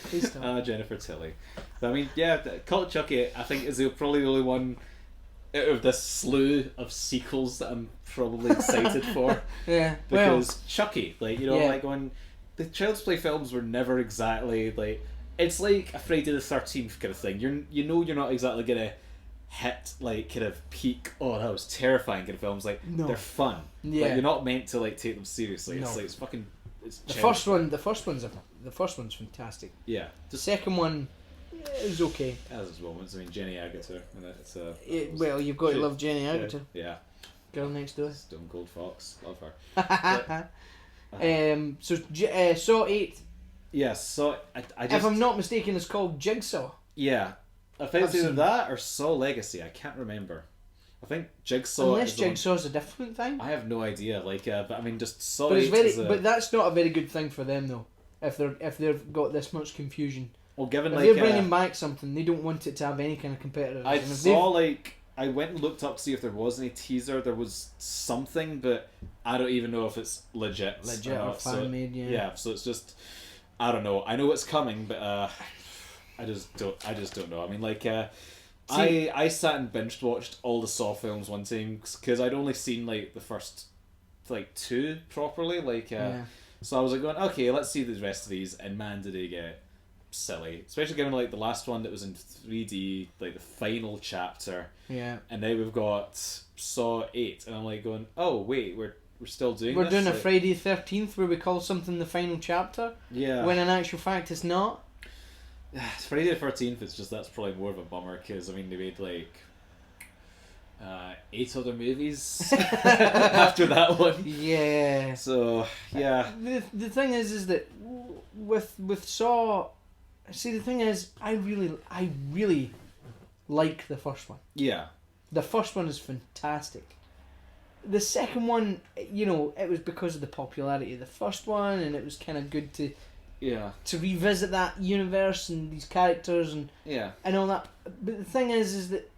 Please don't. Jennifer Tilly. But I mean, yeah, Cult of Chucky, I think, is probably the only one out of this slew of sequels that I'm probably excited for. Yeah. Because Chucky, like, you know, like when the Child's Play films were never exactly like, it's like a Friday the 13th kind of thing. You're not exactly gonna hit like kind of peak, oh that was terrifying kind of films. Like they're fun. Yeah. Like, you're not meant to like take them seriously. It's like it's fucking the first one's fantastic. Yeah. The second one is okay. As its moments. I mean, Jenny Agutter and it's well, you've got to love Jenny Agutter. Yeah. Girl Next Door. Stone Cold Fox. Love her. So Saw 8. Yes, so I just, if I'm not mistaken, it's called Jigsaw. Yeah. I think it's either that or Saw Legacy. I can't remember. I think Jigsaw. Unless Jigsaw's a different thing. I have no idea. Like, but I mean, just Saw. But but that's not a very good thing for them though. If they've got this much confusion. Well, given if they're bringing back something, they don't want it to have any kind of competitors. I went and looked up to see if there was any teaser. There was something, but I don't even know if it's legit or fan made. Yeah. So it's just, I don't know. I know it's coming, but I just don't know. I mean, like, I sat and binge watched all the Saw films one time because I'd only seen like the first like 2 properly. Like, so I was like going, okay, let's see the rest of these, and man, did they get silly, especially given like the last one that was in 3D, like the final chapter. Yeah. And now we've got Saw 8, and I'm like going, oh wait, we're still doing. We're this? doing a Friday 13th where we call something the final chapter. Yeah. When in actual fact it's not. Friday the 13th. It's just that's probably more of a bummer because I mean they made like 8 other movies after that one. Yeah. So yeah. The thing is that with Saw, see the thing is I really like the first one. Yeah. The first one is fantastic. The second one, you know, it was because of the popularity of the first one, and it was kind of good to revisit that universe and these characters and all that. But the thing is that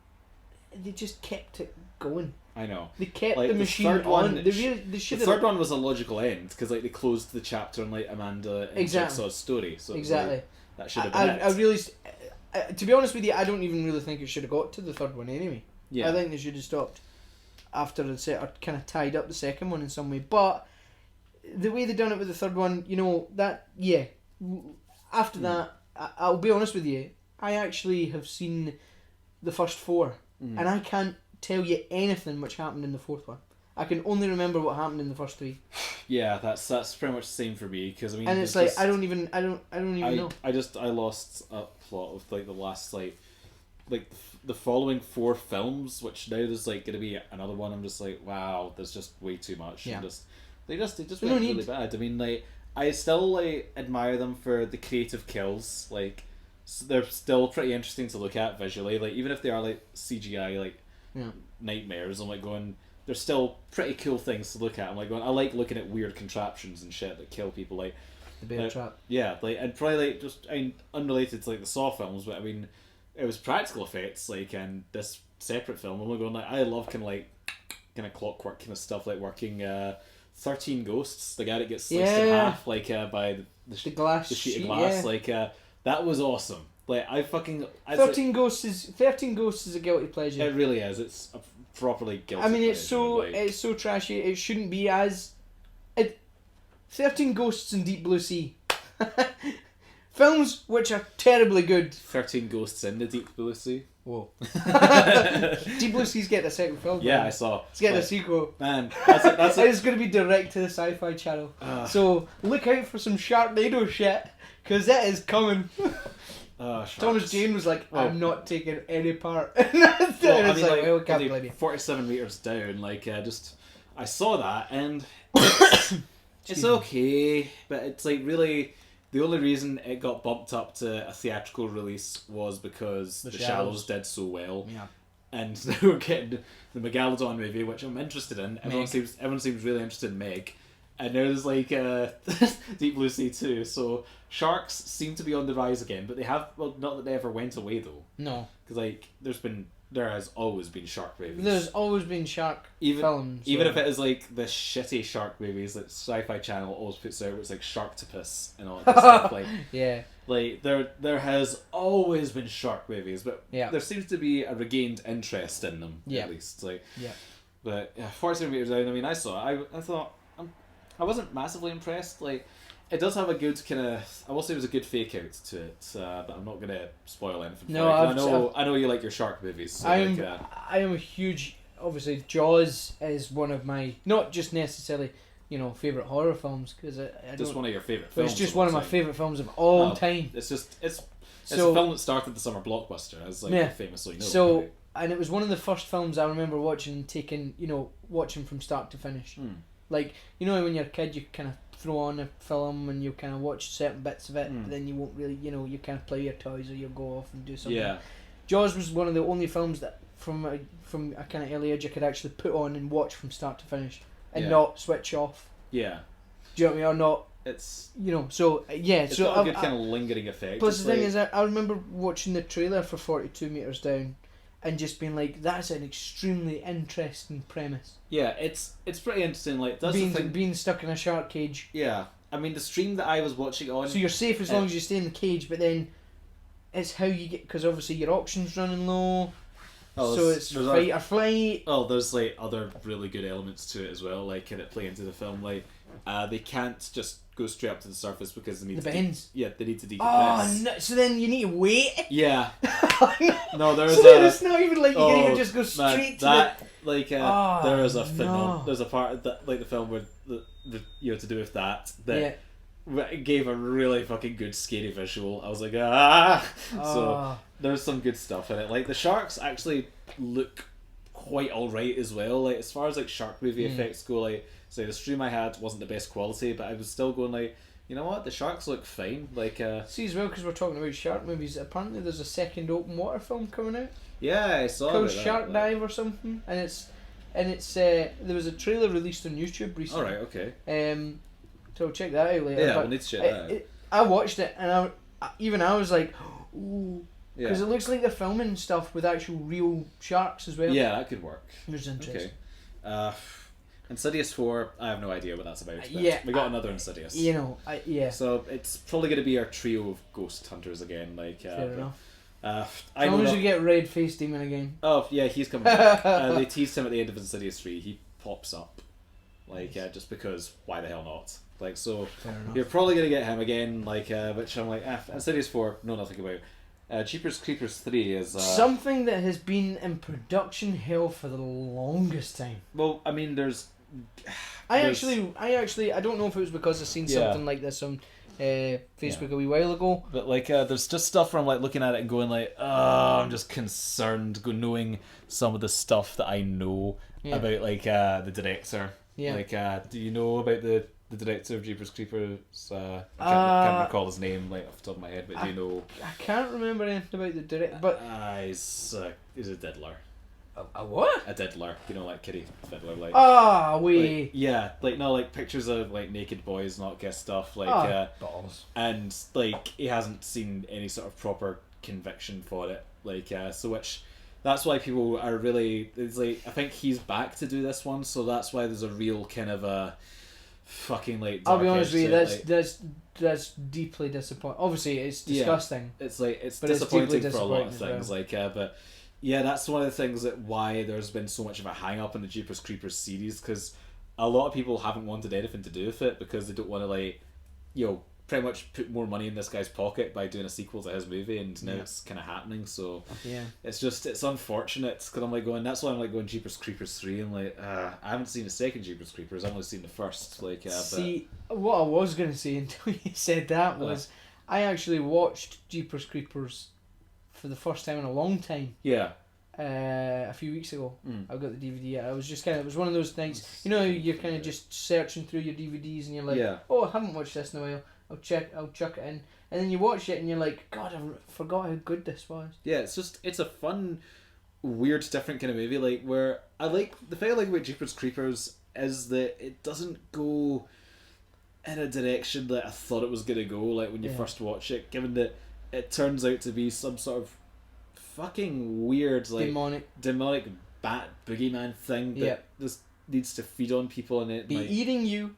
they just kept it going. I know. They kept like, the machine on. The third one was a logical end because like they closed the chapter on like Amanda and Jigsaw's story. So exactly. Like, that should have been it. I really, to be honest with you, I don't even really think it should have got to the third one anyway. Yeah. I think they should have stopped after the set, or kind of tied up the second one in some way. But the way they done it with the third one, you know, that after that, I'll be honest with you, I actually have seen the first 4, and I can't tell you anything which happened in the fourth one. I can only remember what happened in the first 3. Yeah, that's pretty much the same for me because I mean, and it's like I don't even know. I lost a plot of like the last like the following 4 films, which now there's like going to be another one. I'm just like, wow, there's just way too much. Yeah. And they just went really bad. I mean, like I still like admire them for the creative kills. Like they're still pretty interesting to look at visually. Like even if they are like CGI like nightmares, I'm like going. They're still pretty cool things to look at. I'm like going. I like looking at weird contraptions and shit that kill people. Like the bear trap. Yeah, like and probably like just unrelated to like the Saw films, but I mean, it was practical effects. Like and this separate film, I'm like going like I love kind of clockwork kind of stuff like working 13 Ghosts, the guy that gets sliced in half like by the sheet of glass. Like that was awesome. Like I fucking 13 Ghosts is a guilty pleasure. It really is. It's a properly guilty. I mean, pleasure. it's so trashy. It shouldn't be as. 13 Ghosts and Deep Blue Sea, films which are terribly good. 13 Ghosts in the Deep Blue Sea. Whoa. Deep Blue Sea's getting a second film. Yeah, man. I saw. It's getting a sequel. Man, that's It's going to be direct to the Sci-Fi Channel. So look out for some Sharknado shit, because that is coming. Thomas Jane was like, I'm not taking any part. Well, can't blame you. 47 meters down, like, I saw that, and it's okay, but it's like really, the only reason it got bumped up to a theatrical release was because The Shallows did so well. Yeah. And now we're getting the Megalodon movie, which I'm interested in. Everyone seems really interested in Meg. And now there's like Deep Blue Sea 2, so sharks seem to be on the rise again, but they have, well, not that they ever went away though. No. Because like, there has always been shark movies. There's always been shark films. Even if it is like the shitty shark movies that Sci-Fi Channel always puts out, where it's like Sharktopus and all that stuff. Like, yeah. Like, there has always been shark movies, but there seems to be a regained interest in them, at least. Like, but 47 meters down, I mean, I saw it. I thought, I wasn't massively impressed. Like, it does have a good kind of, I will say it was a good fake out to it, but I'm not going to spoil anything. No, I know you like your shark movies. So I am a huge, obviously Jaws is one of my, not just necessarily, favourite horror films, because just one of your favourite films. It's just one of my favourite films of all time. It's a film that started the summer blockbuster, as like famously known. So, and it was one of the first films I remember watching from start to finish. Like, when you're a kid, you kind of throw on a film and you kind of watch certain bits of it, but then you won't really, you kind of play your toys or you'll go off and do something. Yeah. Jaws was one of the only films that from a kind of early age you could actually put on and watch from start to finish and not switch off. Yeah. Do you know what I mean? Or not. It's so yeah. It's got a good kind of lingering effect. Plus the thing is, I remember watching the trailer for 42 Meters Down, and just being like, that's an extremely interesting premise. Yeah, it's pretty interesting. Like being stuck in a shark cage. Yeah, I mean the stream that I was watching on. So you're safe as long as you stay in the cage, but then it's how you get, because obviously your oxygen's running low. So it's fight or flight. Oh, there's like other really good elements to it as well. Like, can it play into the film? Like, they can't just go straight up to the surface because they need the bends. They need to decompress. Oh no! So then you need to wait. Yeah. No, there's. So then it's not even like you can even just go straight to that. Like, there is a there's a part that like the film where to do with that it gave a really fucking good scary visual. I was like, ah! So there's some good stuff in it. Like, the sharks actually look quite alright as well. Like, as far as like shark movie effects go, like, so the stream I had wasn't the best quality, but I was still going like, you know what, the sharks look fine. Like, see, as well, because we're talking about shark movies, apparently there's a second open water film coming out. Yeah, I saw it. Called Shark Dive or something, and it's there was a trailer released on YouTube recently. Alright, okay. So check that out later. Yeah, but we'll need to check that out. I watched it, and I was like, ooh, because it looks like they're filming stuff with actual real sharks as well. Yeah, that could work. It was interesting. Okay. Insidious 4, I have no idea what that's about. Yeah, we got another Insidious. You know, So it's probably going to be our trio of ghost hunters again. Like, fair enough. As long as you get Red Face Demon again. Oh yeah, he's coming back. They teased him at the end of Insidious 3. He pops up, like, just because. Why the hell not? Like, so you're probably gonna get him again. Like, which I'm like, Insidious 4, know nothing about. Jeepers Creepers 3 is something that has been in production hell for the longest time. Well, I mean, I actually, I don't know if it was because I seen something like this on Facebook a wee while ago. But like, there's just stuff where I'm like looking at it and going like, oh, I'm just concerned, knowing some of the stuff that I know about, like, the director. Yeah. Like, do you know about the director of Jeepers Creepers? I can't recall his name, like, off the top of my head, but do you know? I can't remember anything about the director, but he's a diddler. A what? A diddler, you know, like Kitty Fiddler, like. Like, yeah, like, no, like pictures of like naked boys and all that kind of stuff, like. Balls. And like he hasn't seen any sort of proper conviction for it, like, so which. That's why people are really. It's like, I think he's back to do this one, so that's why there's a real kind of a fucking like. I'll be honest with you, that's deeply disappointing. Obviously, it's disgusting. Yeah, it's like it's disappointing for a lot of things, well. Like, but. Yeah, that's one of the things that why there's been so much of a hang-up in the Jeepers Creepers series, because a lot of people haven't wanted anything to do with it because they don't want to, like, you know, pretty much put more money in this guy's pocket by doing a sequel to his movie, and now it's kind of happening, so it's unfortunate, because I'm like going, that's why I'm like going Jeepers Creepers 3, I'm like, I haven't seen the second Jeepers Creepers, I've only seen the first, like, see, what I was going to say until you said that was, I actually watched Jeepers Creepers for the first time in a long time. Yeah. A few weeks ago, I got the DVD. I was just it was one of those things, you know, you're kind of just searching through your DVDs and you're like, oh, I haven't watched this in a while. I'll chuck it in, and then you watch it and you're like, God, I forgot how good this was. Yeah, it's a fun, weird, different kind of movie. Like, where I like the thing I like about Jeepers Creepers is that it doesn't go in a direction that I thought it was gonna go. Like when you first watch it, given that it turns out to be some sort of fucking weird, like demonic bat boogeyman thing that just needs to feed on people and it be eating you.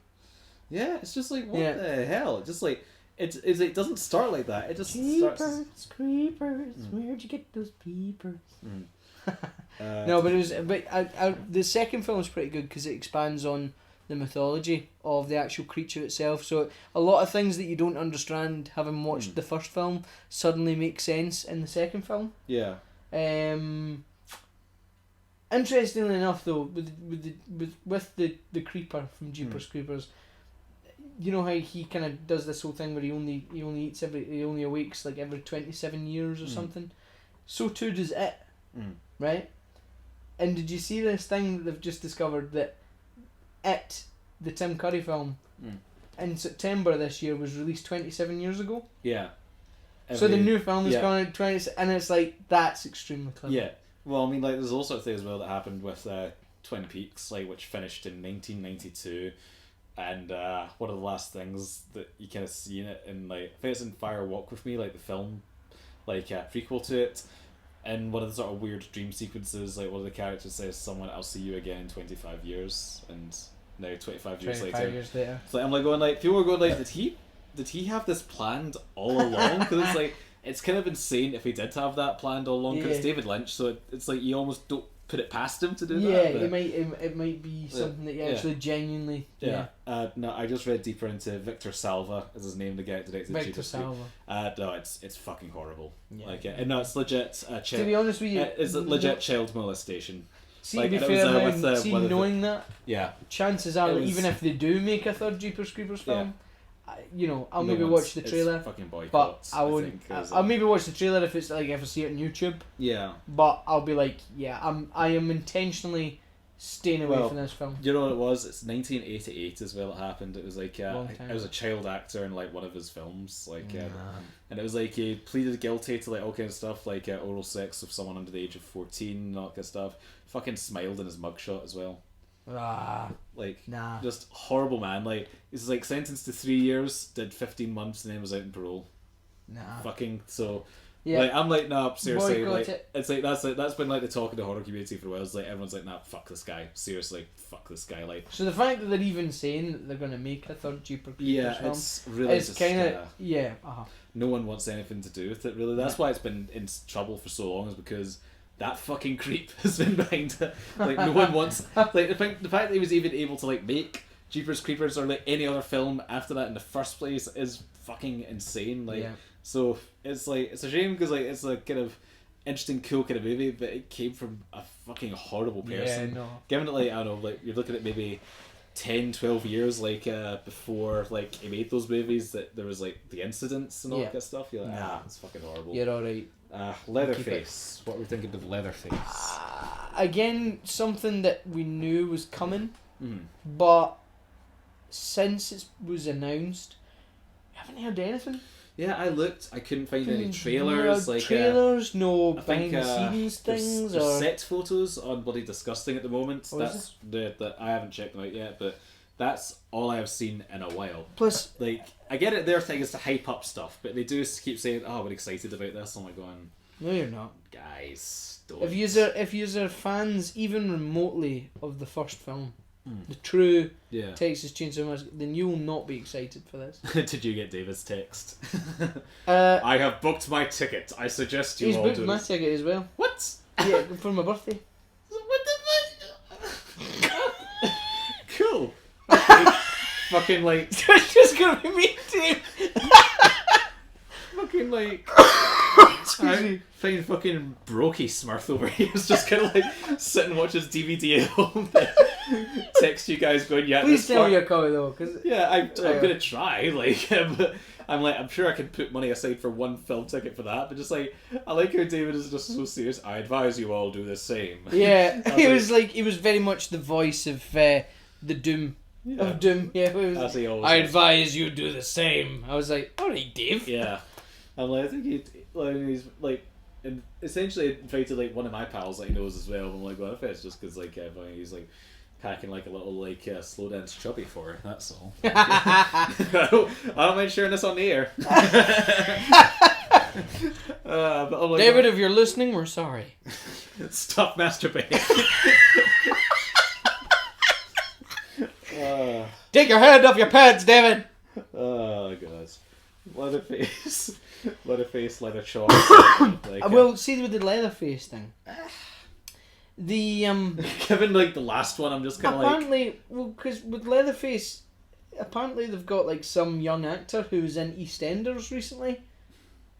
Yeah, it's just like, what the hell? It's just like it doesn't start like that. It just starts. Creepers, where'd you get those peepers? No, but the second film is pretty good because it expands on the mythology of the actual creature itself. So a lot of things that you don't understand having watched the first film suddenly make sense in the second film. Yeah. Interestingly enough, though, with the creeper from Jeepers Creepers, you know how he kind of does this whole thing where he only awakes like every 27 years or something. So too does it, right? And did you see this thing that they've just discovered that It, the Tim Curry film, in September this year was released 27 years ago? Yeah. So the new film is coming out 20, and it's like, that's extremely clever. Yeah. Well, I mean, like, there's all sorts of things as well that happened with Twin Peaks, like, which finished in 1992, and one of the last things that you kind of see in it, in, like, I think it's in Fire Walk With Me, like, the film, like, prequel to it, and one of the sort of weird dream sequences, like, one of the characters says, I'll see you again in 25 years, and now 25 years later. So I'm like going like, people are going like, did he have this planned all along? Because it's like, it's kind of insane if he did have that planned all along, because it's David Lynch, so it's like you almost don't put it past him to do that. Yeah, it might be something that you actually genuinely. Yeah. No, I just read deeper into Victor Salva, is his name, the guy that directed Victor Salva. No, it's fucking horrible. Yeah. Like, and no, it's legit. To be honest with you, it's legit child molestation. See, like, to be fair, knowing that, yeah, chances are, even if they do make a third Jeepers Creepers film, I'll maybe watch the trailer. It's fucking boycott. But I won't. I'll maybe watch the trailer if it's like if I see it on YouTube. Yeah. But I'll be like, I am intentionally staying away from this film. You know what it was? It's 1988 as well. It happened. It was like I was a child actor in like one of his films, and it was like he pleaded guilty to like all kinds of stuff, like oral sex with someone under the age of 14, and all that kind of stuff. Fucking smiled in his mugshot as well. Just horrible, man. Like he's like sentenced to 3 years, did 15 months, and then was out on parole. Fucking so. Yeah. Like I'm like, nah, seriously, it's like that's been like the talk of the horror community for a while. It's like everyone's like, nah, fuck this guy. Seriously, fuck this guy. Like, so the fact that they're even saying that they're gonna make a third Jeepers Creepers film, it's really kind of no one wants anything to do with it. Really, that's why it's been in trouble for so long, is because that fucking creep has been behind it. Like no one wants like the fact that he was even able to like make Jeepers Creepers or like any other film after that in the first place is fucking insane. Like. So it's like it's a shame because like it's a kind of interesting, cool kind of movie, but it came from a fucking horrible person. Given it like I don't know, like you're looking at maybe 10, 12 years like before like he made those movies, that there was like the incidents and all that kind of stuff. You're like, it's fucking horrible. You're alright. Leatherface. What we're thinking of Leatherface. Again, something that we knew was coming, but since it was announced, I haven't heard anything. Yeah, I looked. I couldn't find any trailers. No like trailers, no behind the scenes things. There's set photos on Bloody Disgusting at the moment. That's the I haven't checked them out yet, but that's all I have seen in a while. Plus, like I get it. Their thing is to hype up stuff, but they do keep saying, "Oh, we're excited about this." I'm like going, "No, you're not, guys." Don't. If you're fans even remotely of the first film. The true Texas Chainsaw Massacre, then you will not be excited for this. Did you get David's text? I have booked my ticket. I suggest you all do. He's booked my ticket as well. What? Yeah, for my birthday. What the fuck? Cool. Okay. Fucking like. It's just gonna be me too. Fucking like. I find fucking Brokey Smurf over here is just kind of like sit and watch his DVD at home. Text you guys going, please tell me you're coming though, cause I'm gonna try. Like, but I'm sure I can put money aside for one film ticket for that. But just like, I like how David is just so serious. I advise you all do the same. Yeah, he was very much the voice of the Doom. Yeah. Of Doom. Yeah, as he always I advise you do the same. I was like, alright, Dave. Yeah, I'm like, I think he's like. And essentially invited like one of my pals that he knows as well. I'm like, well, if it's just because like he's like packing like a little like slow dance chubby for her. That's all. I don't mind sharing this on the air. But I'm like, David, if you're listening, we're sorry. Stop masturbating. Take your hand off your pants, David. Oh god. Leatherface, leather chalk. Like, well, see with the Leatherface thing. Given like the last one, I'm just kind of like. Apparently, because with Leatherface, apparently they've got like some young actor who was in EastEnders recently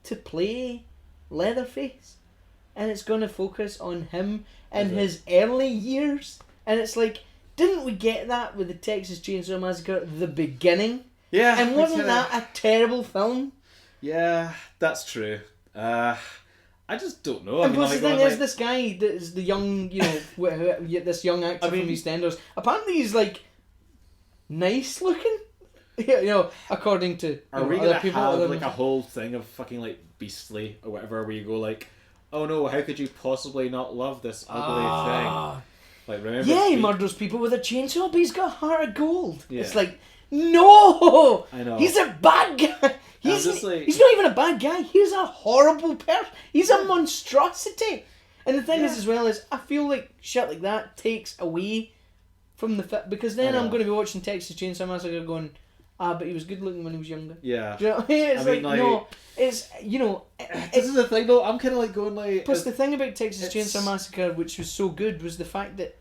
to play Leatherface, and it's going to focus on him in his early years, and it's like, didn't we get that with the Texas Chainsaw Massacre at the beginning? Yeah. And wasn't that a terrible film? Yeah, that's true. I just don't know. And plus the thing is, this guy that is the young, this young actor from EastEnders, apparently he's like nice looking. According to are we gonna have like a whole thing of fucking like Beastly or whatever, where you go like, oh no, how could you possibly not love this ugly thing? Like remember? Yeah, he murders people with a chainsaw, but he's got a heart of gold. Yeah. It's like. No! I know. He's a bad guy. He's not even a bad guy. He's a horrible person. He's a monstrosity. And the thing is, as well, is I feel like shit like that takes away from the fit, because then I'm going to be watching Texas Chainsaw Massacre going, but he was good looking when he was younger. Yeah. Do you know what I mean? It's no, it's, this is the thing though, I'm kind of like going like... Plus the thing about Texas Chainsaw Massacre, which was so good, was the fact that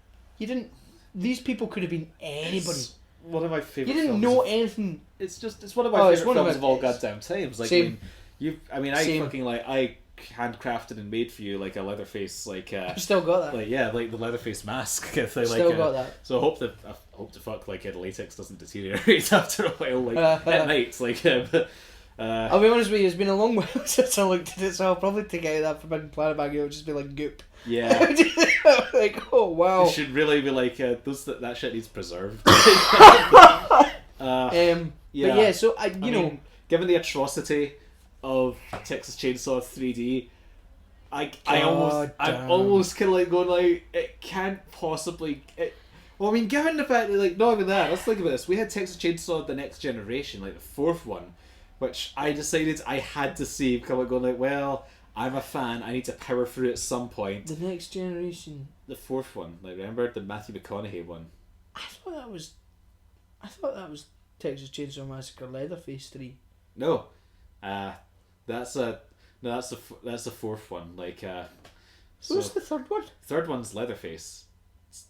these people could have been anybody. One of my favourite. You didn't films know anything. It's one of my favourite films of all goddamn times. Like, Same. I handcrafted and made for you, like a Leatherface, like I've still got that. like like the Leatherface mask. Thing, Still got that. So I hope to fuck like the latex doesn't deteriorate after a while, like at night, like. I'll be honest with you, it's been a long while since I looked at it, so I'll probably take out that Forbidden Planet bag. It'll just be like goop. Yeah. Like, oh wow. It should really be like that shit needs preserved. But yeah, so I mean, given the atrocity of Texas Chainsaw 3D, I'm almost kind of like going like, it can't possibly. Well, I mean, given the fact that, like, not even that, let's think about this. We had Texas Chainsaw The Next Generation, like the fourth one, which I decided I had to see, because I'm going like, well, I'm a fan, I need to power through at some point. The Next Generation. The fourth one, like, remember the Matthew McConaughey one? I thought that was Texas Chainsaw Massacre Leatherface 3. No, that's the fourth one. Like, so what's the third one? Third one's Leatherface.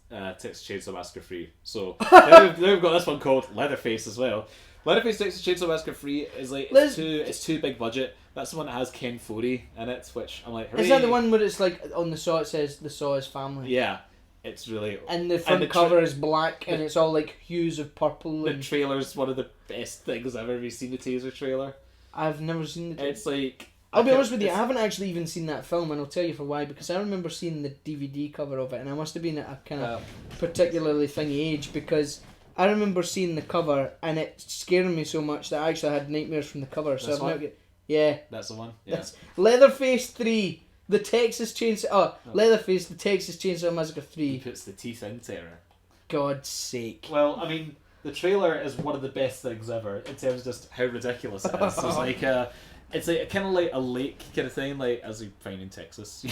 Texas Chainsaw Massacre 3. So now we've got this one called Leatherface as well. Leatherface Texas Chainsaw Massacre 3 is like it's too big budget. That's the one that has Ken Foree in it, which I'm like, hooray. Is that the one where it's like on the saw it says the Saw is family? Yeah, it's really. And the front cover is black and it's all like hues of purple. The trailer's one of the best things I've ever seen. The teaser trailer. I've never seen the trailer. It's like. I'll be honest with you, I haven't actually even seen that film, and I'll tell you for why. Because I remember seeing the DVD cover of it, and I must have been at a kind of particularly thingy age, because I remember seeing the cover, and it scared me so much that I actually had nightmares from the cover. So yeah, that's the one. Yeah, that's Leatherface 3, the Texas Chainsaw. Leatherface, the Texas Chainsaw Massacre 3. He puts the teeth in terror. God's sake. Well, I mean, the trailer is one of the best things ever in terms of just how ridiculous it is. So it's like it's like kind of like a lake kind of thing, like as you find in Texas,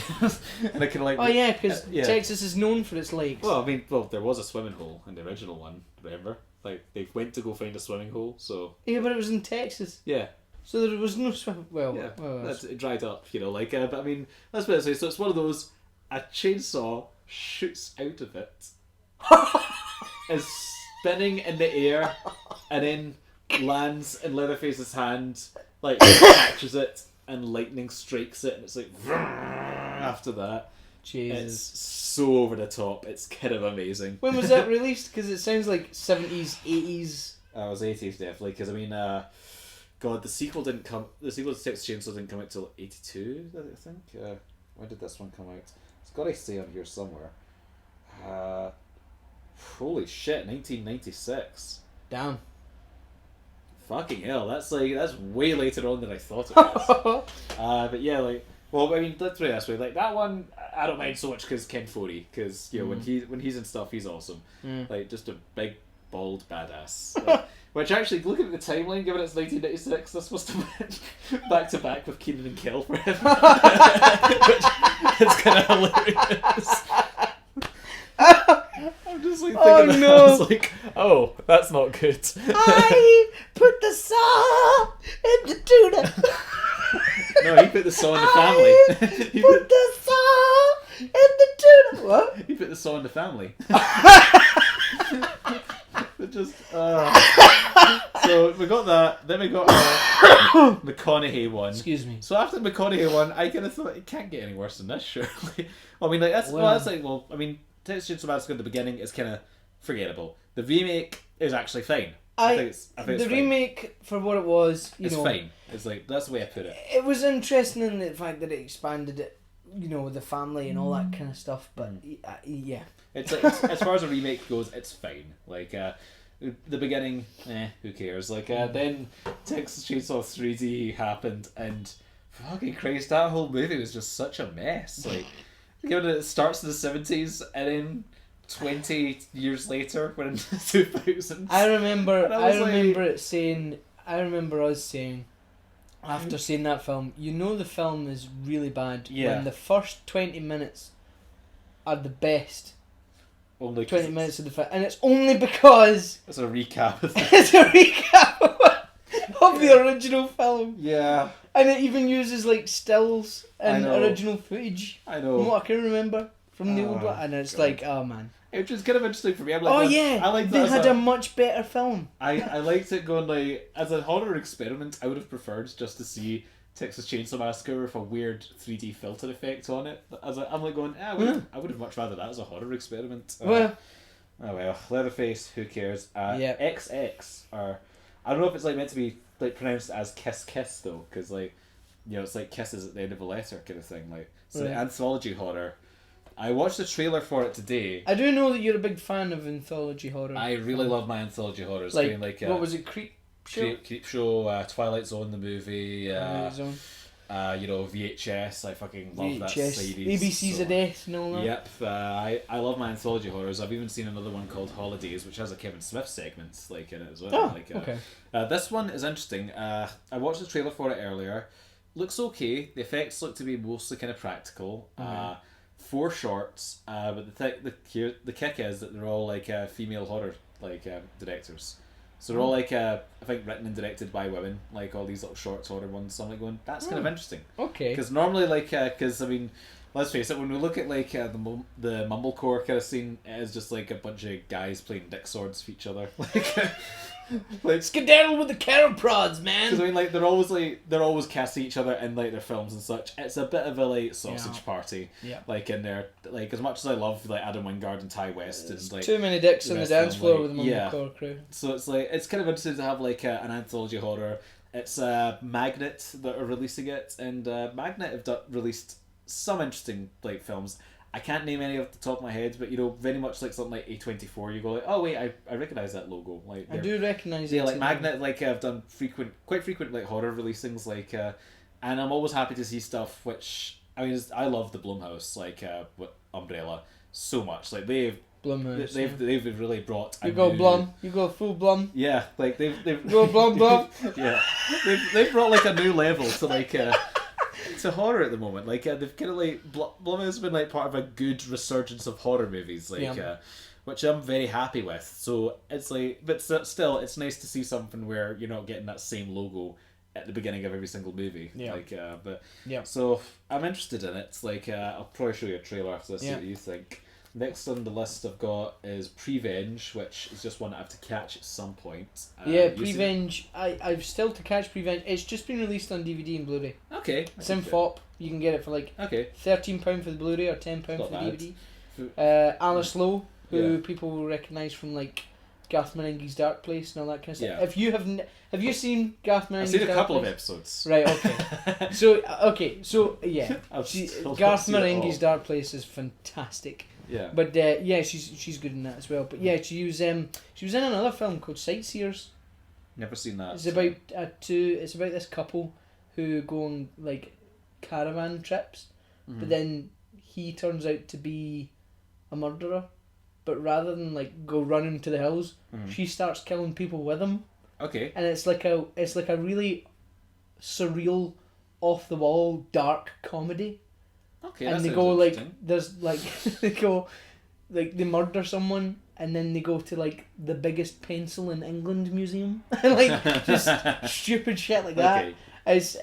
and it kind of like. Oh yeah, because Texas is known for its lakes. Well, I mean, there was a swimming hole in the original one. Remember, like they went to go find a swimming hole, so. Yeah, but it was in Texas. Yeah. So there was no swim. Well, yeah, well it dried up, like. But I mean, that's what I say. So it's one of those. A chainsaw shoots out of it, is spinning in the air, and then lands in Leatherface's hand. Like, catches it, and lightning strikes it, and it's like, after that. Jesus. It's so over the top, it's kind of amazing. When was that released? Because it sounds like 70s, 80s. It was 80s, definitely, because, I mean, God, the sequel to Texas Chainsaw didn't come out till 82, I think. When did this one come out? It's got to say on here somewhere. Holy shit, 1996. Damn. Fucking hell, that's way later on than I thought it was. But yeah, like, well, I mean, let's put it this way, like, that one, I don't mind so much because Ken Foree, because, you know, when he's in stuff, he's awesome. Like, just a big, bald badass. Like, which actually, looking at the timeline, given it's 1996, this must have been back-to-back with Keenan and Kel for him. Which is kind of hilarious. I'm just like thinking that. I was like, oh, that's not good. I put the saw in the tuna. No, he put the saw in the family. He put the saw in the tuna. What? He put the saw in the family. Just so we got that. Then we got McConaughey one. Excuse me. So after the McConaughey one, I kind of thought it can't get any worse than this. Surely. Well, I mean, like that's like, well, I mean, Texas Chainsaw Massacre at the beginning is kind of forgettable. The remake is actually fine. I think it's the remake for what it was. It's fine. It's like, that's the way I put it. It was interesting in the fact that it expanded it, with the family and all that kind of stuff. But yeah, it's as far as a remake goes, it's fine. Like the beginning, who cares? Like then Texas Chainsaw 3D happened, and fucking Christ, that whole movie was just such a mess. Like, given that it starts in the 70s and then 20 years later, we're in the 2000s. I remember us saying, after seeing that film, the film is really bad when the first 20 minutes are the best. Only 20 minutes of the film, and it's only because it's a recap of it's a recap of the original film. Yeah. And it even uses like stills and original footage. I know. From what I can remember from the old one, and it's like, oh man. It was kind of interesting for me. I'm like, I like they had a much better film. I liked it going like, as a horror experiment, I would have preferred just to see Texas Chainsaw Massacre with a weird 3D filter effect on it. I'm like going, I would have much rather that as a horror experiment. Well, oh well, Leatherface, who cares? Yeah. XX, or I don't know if it's like meant to be like pronounced as Kiss Kiss though, because like, you know, it's like kisses at the end of a letter kind of thing. Like, so the anthology horror. I watched the trailer for it today. I do know that you're a big fan of anthology horror. I really love my anthology horrors. Like, I mean, like what was it, Creep Show? Creep Show, Twilight Zone the movie, Twilight Zone. you know, VHS. I fucking love that VHS. series. ABC's so. of Death and all that. Yep, I love my anthology horrors. I've even seen another one called Holidays, which has a Kevin Smith segment like in it as well. Oh, like, okay. This one is interesting. I watched the trailer for it earlier. Looks okay. The effects look to be mostly kind of practical. 4 shorts, but the kick is that they're all like female horror like directors. So they're all like I think written and directed by women, like all these little short horror ones. So I'm like going, that's kind of interesting. Okay. Because normally because I mean, let's face it, when we look at like the mumblecore kind of scene, it is just like a bunch of guys playing dick swords for each other, like skedaddle with the cattle prods, man. because I mean, like they're always casting each other in like their films and such. It's a bit of a like sausage party, like in there. Like as much as I love like Adam Wingard and Ty West and like too many dicks on the dance floor like, with the mumblecore crew. So it's like it's kind of interesting to have like an anthology horror. It's Magnet that are releasing it, and Magnet have released some interesting like films. I can't name any off the top of my head, but you know, very much like something like A24, you go like, oh wait, I recognise that logo. Like I do recognise it. Yeah, like Magnet, like I've done quite frequent like horror releasings, like, and I'm always happy to see stuff which I mean, I love the Blumhouse, like Umbrella, so much. Like they've really brought. You go Blum, you go full Blum. Yeah, like they've go Blum. Yeah, they've brought like a new level to like. To horror at the moment, like they've kind of like Blum has been like part of a good resurgence of horror movies, like which I'm very happy with. So it's like, but still, it's nice to see something where you're not getting that same logo at the beginning of every single movie. Like, but so I'm interested in it. Like, I'll probably show you a trailer after this. See what you think. Next on the list I've got is Prevenge, which is just one I have to catch at some point. Prevenge. I've still to catch Prevenge. It's just been released on DVD and Blu-ray. Okay. It's in FOP. You can get it for like £13 for the Blu-ray or £10 for the DVD. Alice Lowe, who people will recognise from like Garth Marenghi's Dark Place and all that kind of stuff. If you have you seen Garth Marenghi's Dark Place? I've seen a couple of episodes. Right. Okay. So yeah, Garth Marenghi's Dark Place is fantastic. Yeah. But she's good in that as well. But yeah, she was in another film called Sightseers. Never seen that. It's about It's about this couple who go on like caravan trips, but then he turns out to be a murderer. But rather than like go running to the hills, she starts killing people with him. Okay. And it's like a really surreal, off the wall, dark comedy. Okay, and they go like there's like they go like they murder someone and then they go to like the biggest pencil in England museum like just stupid shit like that. Okay. It's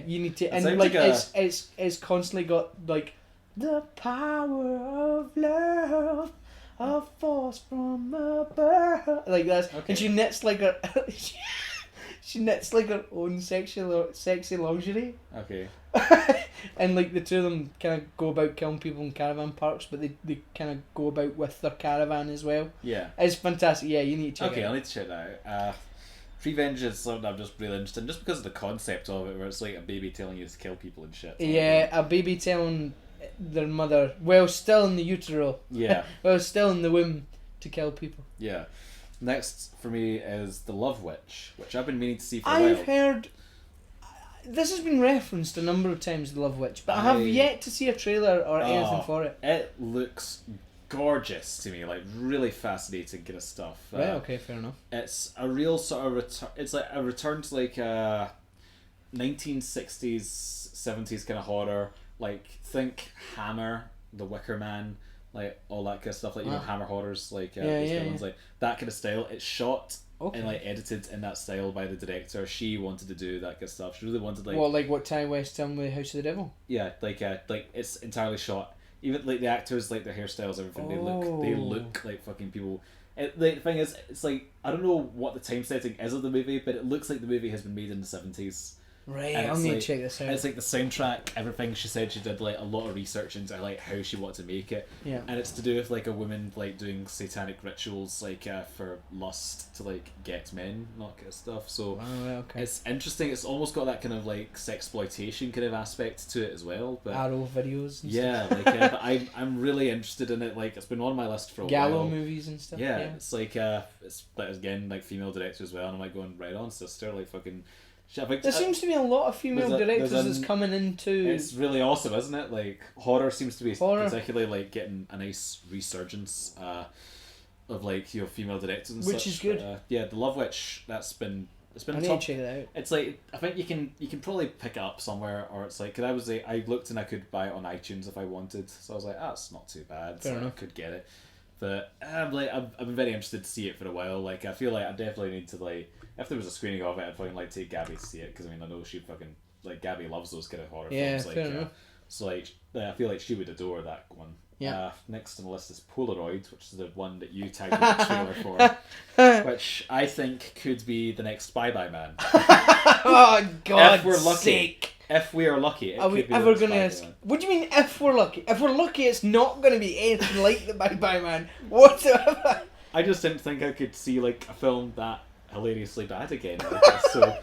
you need to, and like it's constantly got like the power of love, a force from above, like that's and she knits like a she knits like her own sexy lingerie. Okay. And like the two of them kind of go about killing people in caravan parks, but they kind of go about with their caravan as well. Yeah. It's fantastic. Yeah, you need to check it out. Okay, I need to check that out. Revenge is something I'm just really interested in, just because of the concept of it, where it's like a baby telling you to kill people and shit. Yeah, a baby telling their mother, well, still in the utero. Yeah. Well, still in the womb, to kill people. Yeah. Next for me is The Love Witch, which I've been meaning to see for a while. I've heard this has been referenced a number of times, The Love Witch, but I have yet to see a trailer or anything for it. It looks gorgeous to me, like really fascinating kind of stuff. Right, okay, fair enough. It's a real sort of it's like a return to like 1960s, 70s kind of horror. Like think Hammer, The Wicker Man, like all that kind of stuff. Like you know Hammer horrors, like ones, like that kind of style. It's shot. Okay. And like edited in that style by the director. She wanted to do that kind of stuff. She really wanted like what Ty West done with House of the Devil. Yeah, like it's entirely shot. Even like the actors, like their hairstyles, everything. They look like fucking people. The thing is, it's like I don't know what the time setting is of the movie, but it looks like the movie has been made in the 70s. Right, And I'll it's need to like- check this out. It's like the soundtrack, everything. She said she did like a lot of research into like how she wanted to make it, Yeah. and it's to do with like a woman like doing satanic rituals like for lust to like get men, not get stuff. So Oh, right, okay. it's interesting. It's almost got that kind of like sexploitation kind of aspect to it as well. But Arrow videos and yeah, like but I'm really interested in it. Like it's been on my list for a Gallo while. movies and stuff. Yeah, it's like it's but again like female director as well, and I'm like going right on, sister, like fucking. There seems to be a lot of female directors that's coming into. It's really awesome, isn't it? Like horror seems to be Horror. particularly like getting a nice resurgence of like female directors and Which such. is good. Yeah, The Love Witch. It's been I need top. to check that out. It's like I think you can probably pick it up somewhere, or it's like because I looked and I could buy it on iTunes if I wanted, so I was like, it's not too bad. Fair so enough. I could get it, but I've been very interested to see it for a while. Like I feel like I definitely need to like if there was a screening of it, I'd probably like take Gabby to see it because I mean I know she fucking like Gabby loves those kind of horror films. Like fair enough. so like I feel like she would adore that one. Yeah. Next on the list is Polaroid, which is the one that you tagged in the trailer for, which I think could be the next Bye Bye Man. Oh God! If we're lucky. Sake. If we are lucky, it Are could we be ever the going to next ask? Bye Bye Man. What do you mean if we're lucky? If we're lucky, it's not going to be anything like the Bye Bye Man whatsoever. I just didn't think I could see like a film that hilariously bad again. Like, so,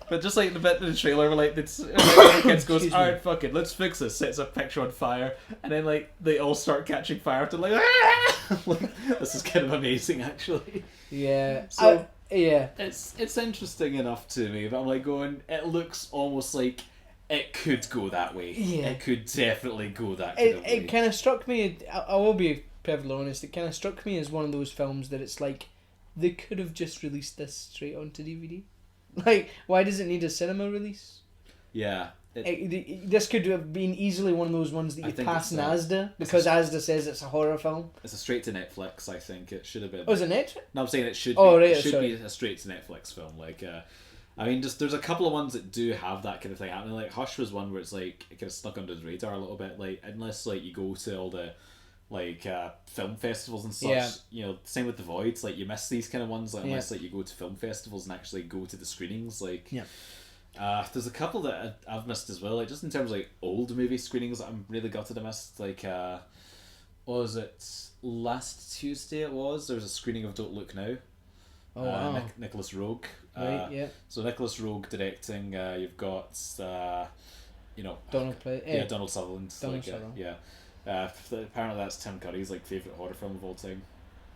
but just like the bit in the trailer where like the kids goes, Excuse me. alright, fuck it, let's fix this. Sets a picture on fire, and then like they all start catching fire to like, ah! Like this is kind of amazing actually. Yeah. So- yeah. It's interesting enough to me, but I'm like going, it looks almost like it could go that way. Yeah. It could definitely go that kind of way. It kind of struck me. I will be perfectly honest. It kind of struck me as one of those films that it's like they could have just released this straight onto DVD. Like, why does it need a cinema release? Yeah. This could have been easily one of those ones that I you think pass in it's Asda because Asda says it's a horror film. It's a straight to Netflix, I think. It should have been. Oh, is it Netflix? No, I'm saying it should Oh, be. right, It should sorry. be a straight to Netflix film. Like, I mean, just there's a couple of ones that do have that kind of thing happening. Like Hush was one where it's like it kind of snuck under the radar a little bit. Like, unless like you go to all the like film festivals and such. Yeah. You know, same with The Void. Like, you miss these kind of ones like, unless like you go to film festivals and actually go to the screenings. Like, Yeah. There's a couple that I've missed as well. Like, just in terms of like old movie screenings that I'm really gutted I missed. Like, what was it? Last Tuesday it was. There was a screening of Don't Look Now. Oh wow. Nicholas Rogue. Right. Yeah. So Nicholas Rogue directing. You've got, Donald play. yeah, Donald Sutherland. Donald like, Sutherland. yeah. Apparently that's Tim Curry's like favorite horror film of all time.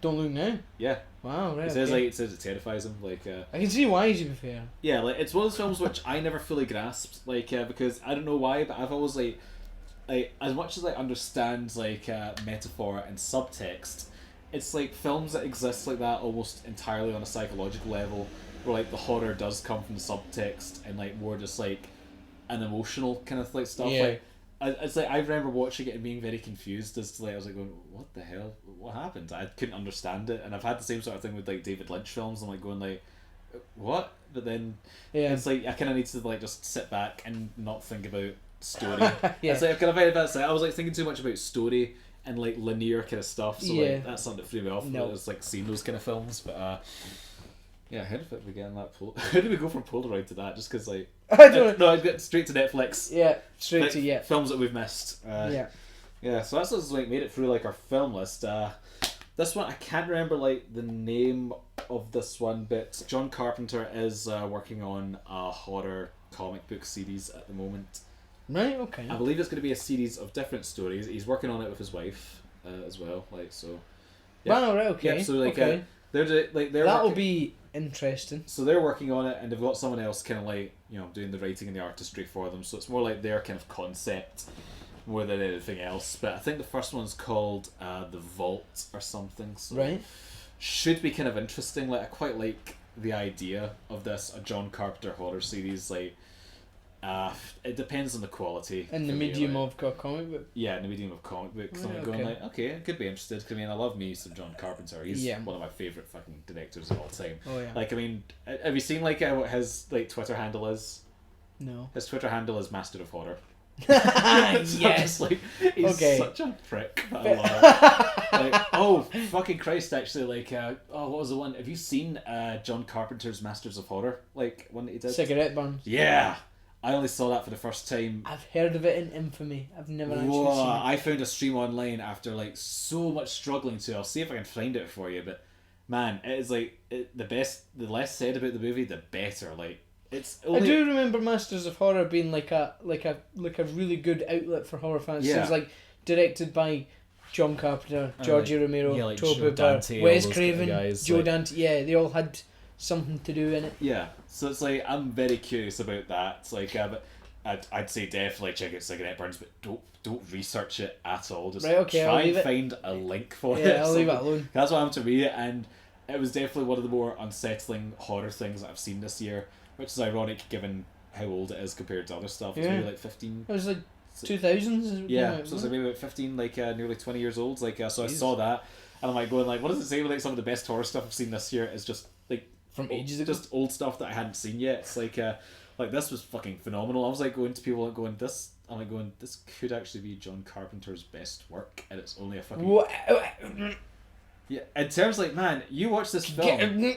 Don't Look Now. Yeah, Wow. Right. it says okay. it says it terrifies him. Like, I can see why. To be fair. yeah, like it's one of those films which I never fully grasped. Like, because I don't know why, but I've always like as much as I understand like metaphor and subtext, it's like films that exist like that almost entirely on a psychological level, where like the horror does come from the subtext and like more just like an emotional kind of like stuff. Yeah. Like, it's like I remember watching it and being very confused as to like I was like going, what the hell? What happened? I couldn't understand it, and I've had the same sort of thing with like David Lynch films. I'm like going like, what? But then Yeah. it's like I kind of need to like just sit back and not think about story. Yeah. It's like I've kind of very bad. I was like thinking too much about story and like linear kind of stuff. So Yeah. like that's something that threw me off. No. It's like seeing those kind of films, but yeah, how did we get in that? How did we go from Polaroid to that? Just because like I don't know. no, I got straight to Netflix. Yeah. Straight Like, to yeah. films that we've missed. Yeah. Yeah, so that's what's like made it through like our film list. This one I can't remember like the name of this one, but John Carpenter is working on a horror comic book series at the moment. Right. Okay. I believe it's going to be a series of different stories. He's working on it with his wife as well. Like so. Yeah. Wow. Right. Okay. Yeah, so like okay. they're That'll working, be interesting. so they're working on it, and they've got someone else kind of like doing the writing and the artistry for them. So it's more like their kind of concept more than anything else. But I think the first one's called The Vault or something. So Right. should be kind of interesting. Like I quite like the idea of this, a John Carpenter horror series. Like it depends on the quality. In the for me, medium like, of a comic book. yeah, in the medium of comic books. Right, I'm going okay. like, okay, I could be interested. 'Cause, I mean, I love me some John Carpenter. He's Yeah. one of my favorite fucking directors of all time. Oh yeah. Like, I mean, have you seen like what his like Twitter handle is? No. His Twitter handle is Master of Horror. So I'm Yes. just like, he's Okay. such a prick. But I love it. Like, oh fucking Christ! Actually, like, what was the one? Have you seen John Carpenter's Masters of Horror? Like one that he did. Cigarette burns. Yeah, I only saw that for the first time. I've heard of it in infamy. I've never actually seen it. I found a stream online after like so much struggling to. I'll see if I can find it for you, but man, it is like the best. The less said about the movie, the better. Like it's. Only... I do remember Masters of Horror being like a really good outlet for horror fans. Yeah. It was like directed by John Carpenter, George Romero, yeah, like Tobe Joe Hooper, Dante, Wes all those Craven, kind of guys, Joe like... Dante. Yeah, they all had something to do in it. Yeah, so it's like I'm very curious about that. It's like, but I'd say definitely check out Cigarette Burns, but don't research it at all. Just Right, okay, try I'll leave and it. find a link for it. Yeah, I'll leave it alone. That's what I'm to read it, and it was definitely one of the more unsettling horror things that I've seen this year, which is ironic given how old it is compared to other stuff. It's Yeah. maybe like 15. It was like 2000s. Yeah, so it's like maybe about 15, like nearly 20 years old. Like so, I saw that, and I'm like going like, what does it say? Like some of the best horror stuff I've seen this year is just like From ages ago? just old stuff that I hadn't seen yet. It's like this was fucking phenomenal. I was like going to people and going this. I'm like going, this could actually be John Carpenter's best work, and it's only a fucking What? yeah. In terms like, man, you watch this film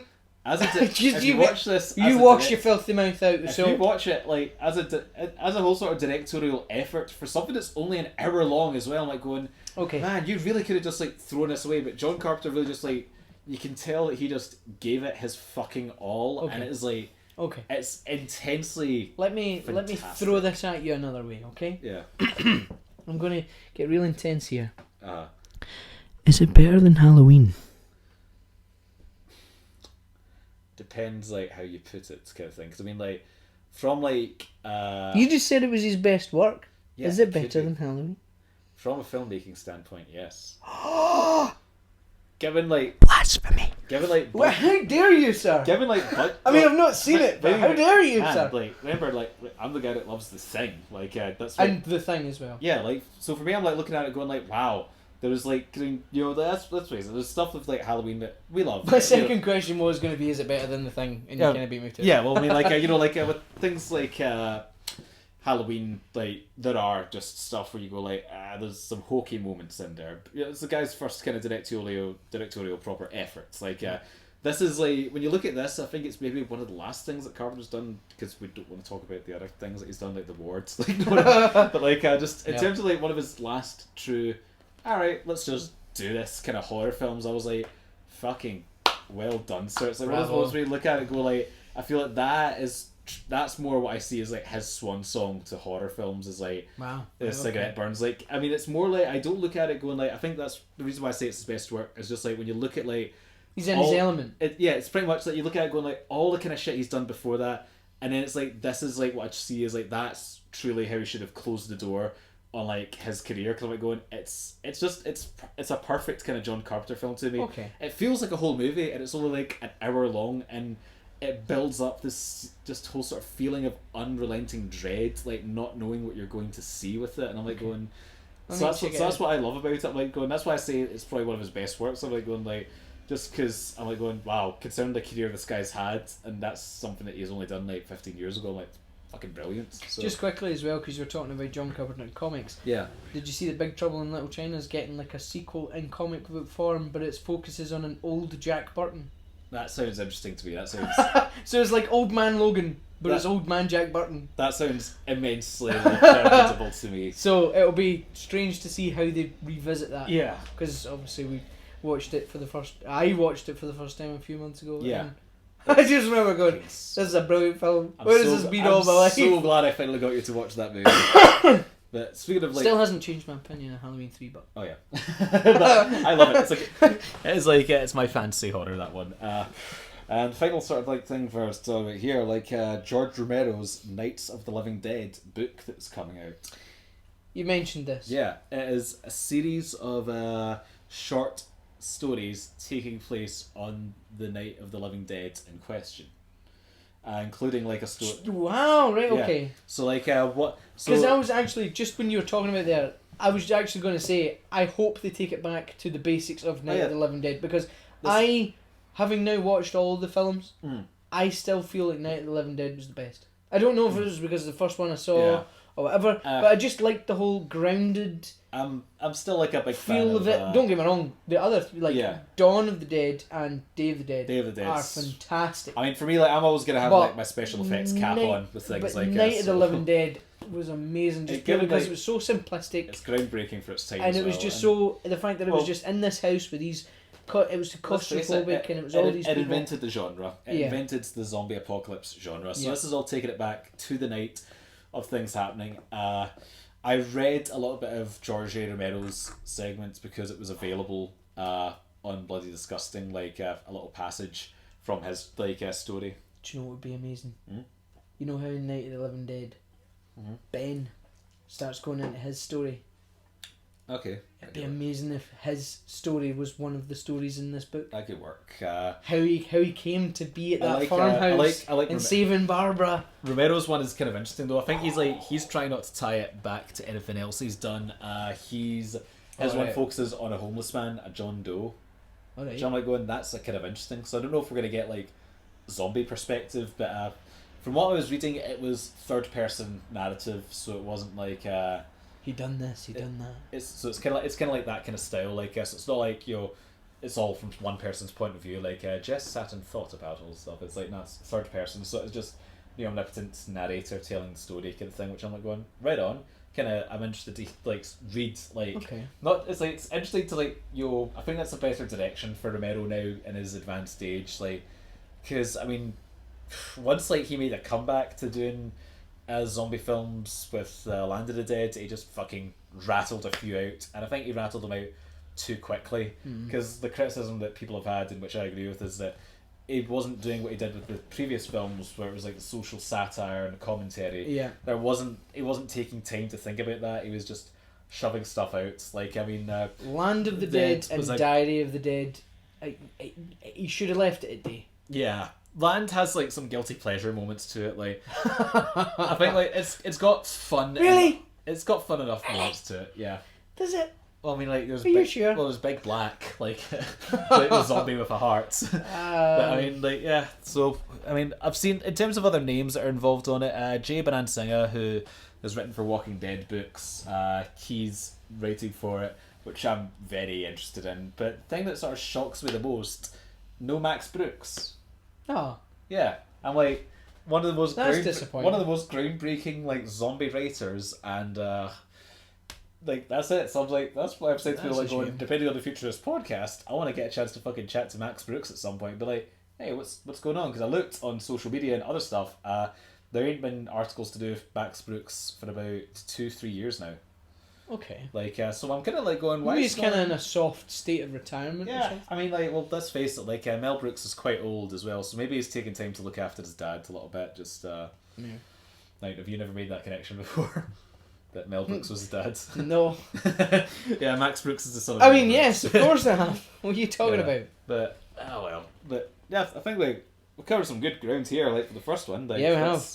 as a if Just you watch this, as You a wash direct- your filthy mouth out. if So you watch it like as a whole sort of directorial effort for something that's only an hour long as well, I'm like going, okay. man, you really could have just like thrown this away, but John Carpenter really just like, you can tell that he just gave it his fucking all, Okay. and it is like, Okay. it's intensely Let me fantastic. throw this at you another way, okay? Yeah. I'm gonna get real intense here. Uh, Is it better than Halloween? depends like how you put it, kind of thing. Because I mean, like from like You just said it was his best work. yeah, Is it could better be. than Halloween? From a filmmaking standpoint, yes. Given like Blasphemy! bud- How dare you, sir? given like I mean, I've not seen it, but how dare you, man, sir? like remember, like I'm the guy that loves The Thing. Like that's And The Thing as well. yeah, like so for me, I'm like looking at it, going like, wow. There was like, you know, let's face it. There's stuff with like Halloween that we love. My second question was going to be, is it better than The Thing? And Yeah. you kind of beat me to it. Yeah, well, I mean, like you know, like with things like Halloween, like there are just stuff where you go like, there's some hokey moments in there. Yeah, it's the guy's first kind of directorial proper efforts. Like this is like, when you look at this, I think it's maybe one of the last things that Carpenter's done, because we don't want to talk about the other things that he's done, like The Wards, like, but like just in Yeah. terms of like one of his last true, all right, let's just do this kind of horror films. I was like, fucking well done, sir. It's like one of Bravo. those where you look at it and go like, I feel like that's more what I see as like his swan song to horror films, is like Wow. Cigarette Burns. Like, I mean, it's more like, I don't look at it going like, I think that's the reason why I say it's his best work, is just like when you look at like He's in his element. it's pretty much like you look at it going like all the kind of shit he's done before that, and then it's like, this is like what I see as like, that's truly how he should have closed the door on like his career. Because I'm like going, it's a perfect kind of John Carpenter film to me. Okay. It feels like a whole movie, and it's only like an hour long, and it builds up this just whole sort of feeling of unrelenting dread, like not knowing what you're going to see with it. And I'm like going, Let so me that's check it that's out. what I love about it. I'm like going, that's why I say it's probably one of his best works. I'm like going like, just because I'm like going, wow, considering the career this guy's had, and that's something that he's only done like 15 years ago. I'm like, fucking brilliant. So, Just quickly as well, because you're talking about John Carpenter comics. yeah. Did you see that Big Trouble in Little China's getting like a sequel in comic book form, but it focuses on an old Jack Burton? That sounds interesting to me. That sounds So it's like Old Man Logan, but That- it's Old Man Jack Burton. that sounds immensely like, visible to me. So it'll be strange to see how they revisit that. Yeah. Because obviously we watched it for the first. I watched it for the first time a few months ago. Yeah. and I just remember going, "This is a brilliant film. Where has this been all my life?" so glad I finally got you to watch that movie. But speaking of like, Still hasn't changed my opinion on Halloween 3, but oh yeah, but I love it. It's like it is like it's my fantasy horror, that one. And final sort of like thing for us to talk about here, like George Romero's Nights of the Living Dead book that's coming out. you mentioned this. Yeah, it is a series of short stories taking place on the night of the living dead in question, including like a story. Wow. Right. Yeah. Okay. So like what? Because I So was actually, just when you were talking about there, I was actually going to say, I hope they take it back to the basics of Night of the Living Dead, because having now watched all the films, I still feel like Night of the Living Dead was the best. I don't know if it was because the first one I saw, Yeah. or whatever. But I just liked the whole grounded. I'm still like a big feel fan of it. Don't get me wrong. The other Dawn of the Dead and Day of the Dead are fantastic. I mean, for me, like I'm always gonna have like my special effects cap on with things but like Night of the Living Dead was amazing, just because it was so simplistic. It's groundbreaking for its time, and it was just so the fact that it was just in this house with these. It was claustrophobic, and it was all these people. It invented the genre. It invented the zombie apocalypse genre. So this is all taking it back to the night of things happening. I read a little bit of George A. Romero's segments because it was available on Bloody Disgusting, like a little passage from his story. Do you know what would be amazing? You know how in Night of the Living Dead, Ben starts going into his story. Okay. It'd be amazing if his story was one of the stories in this book. That could work. How he came to be at that farmhouse and saving Barbara. Romero's one is kind of interesting though. I think he's trying not to tie it back to anything else he's done. His one focuses on a homeless man, a John Doe. Right. Which I'm like going, that's kind of interesting. So I don't know if we're gonna get like zombie perspective, but from what I was reading, it was third person narrative, so it wasn't like. He done this, he done that. It's kind of like that kind of style. Like so it's not like it's all from one person's point of view. Like Jess sat and thought about all stuff. It's like it's third person, so it's just the omnipotent narrator telling the story kind of thing. Which I'm like going right on. I'm interested to like read like not. It's like it's interesting to like I think that's a better direction for Romero now in his advanced stage. Like because I mean, once like he made a comeback to doing. Zombie films with Land of the Dead, he just fucking rattled a few out, and I think he rattled them out too quickly because the criticism that people have had, and which I agree with, is that he wasn't doing what he did with the previous films where it was like the social satire and the commentary. Yeah, he wasn't taking time to think about that. He was just shoving stuff out. Like I mean, Land of the Dead and Diary of the Dead, he should have left it at day. Yeah. Land has like some guilty pleasure moments to it. Like I think like it's got fun. Really? It's got fun enough moments to it. Yeah. Does it? Well, I mean, like Are you sure? Well, there's Big Black, like the zombie with a heart. But I mean, like yeah. So I mean, I've seen in terms of other names that are involved on it. Jay Bonansinger, who has written for Walking Dead books. He's writing for it, which I'm very interested in. But the thing that sort of shocks me the most, no Max Brooks. Oh. Yeah, I'm like one of the most groundbreaking like zombie writers, and like that's it. So I'm like, that's why I've said to people like going, depending on the future of this podcast, I want to get a chance to fucking chat to Max Brooks at some point. But like, hey, what's going on? Because I looked on social media and other stuff. There ain't been articles to do with Max Brooks for about 2-3 years now. Okay. Like, so I'm kind of like going, why? Maybe he's kind of in a soft state of retirement. Yeah, I mean, like, well, let's face it. Like, Mel Brooks is quite old as well, so maybe he's taking time to look after his dad a little bit. Just, like, have you never made that connection before? That Mel Brooks was his dad? No. Yeah, Max Brooks is the son of. I mean, yes, of course I have. What are you talking about? But but yeah, I think like we covered some good ground here. Like for the first one, like, yeah, we have.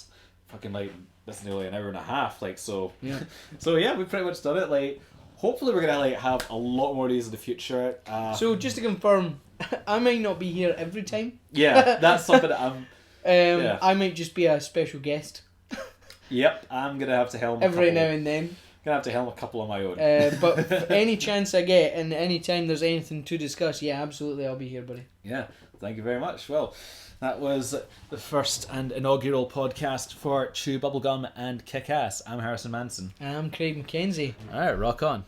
Fucking like. That's nearly an hour and a half, like so. Yeah. So yeah, we've pretty much done it. Like, hopefully we're gonna like have a lot more days in the future. So just to confirm, I might not be here every time. Yeah, that's something that I'm. I might just be a special guest. Yep, I'm gonna have to helm every now and then. Gonna have to helm a couple of my own. But any chance I get, and any time there's anything to discuss, yeah, absolutely, I'll be here, buddy. Yeah, thank you very much. Well. That was the first and inaugural podcast for Chew Bubblegum and Kick Ass. I'm Harrison Manson. And I'm Craig McKenzie. Alright, rock on.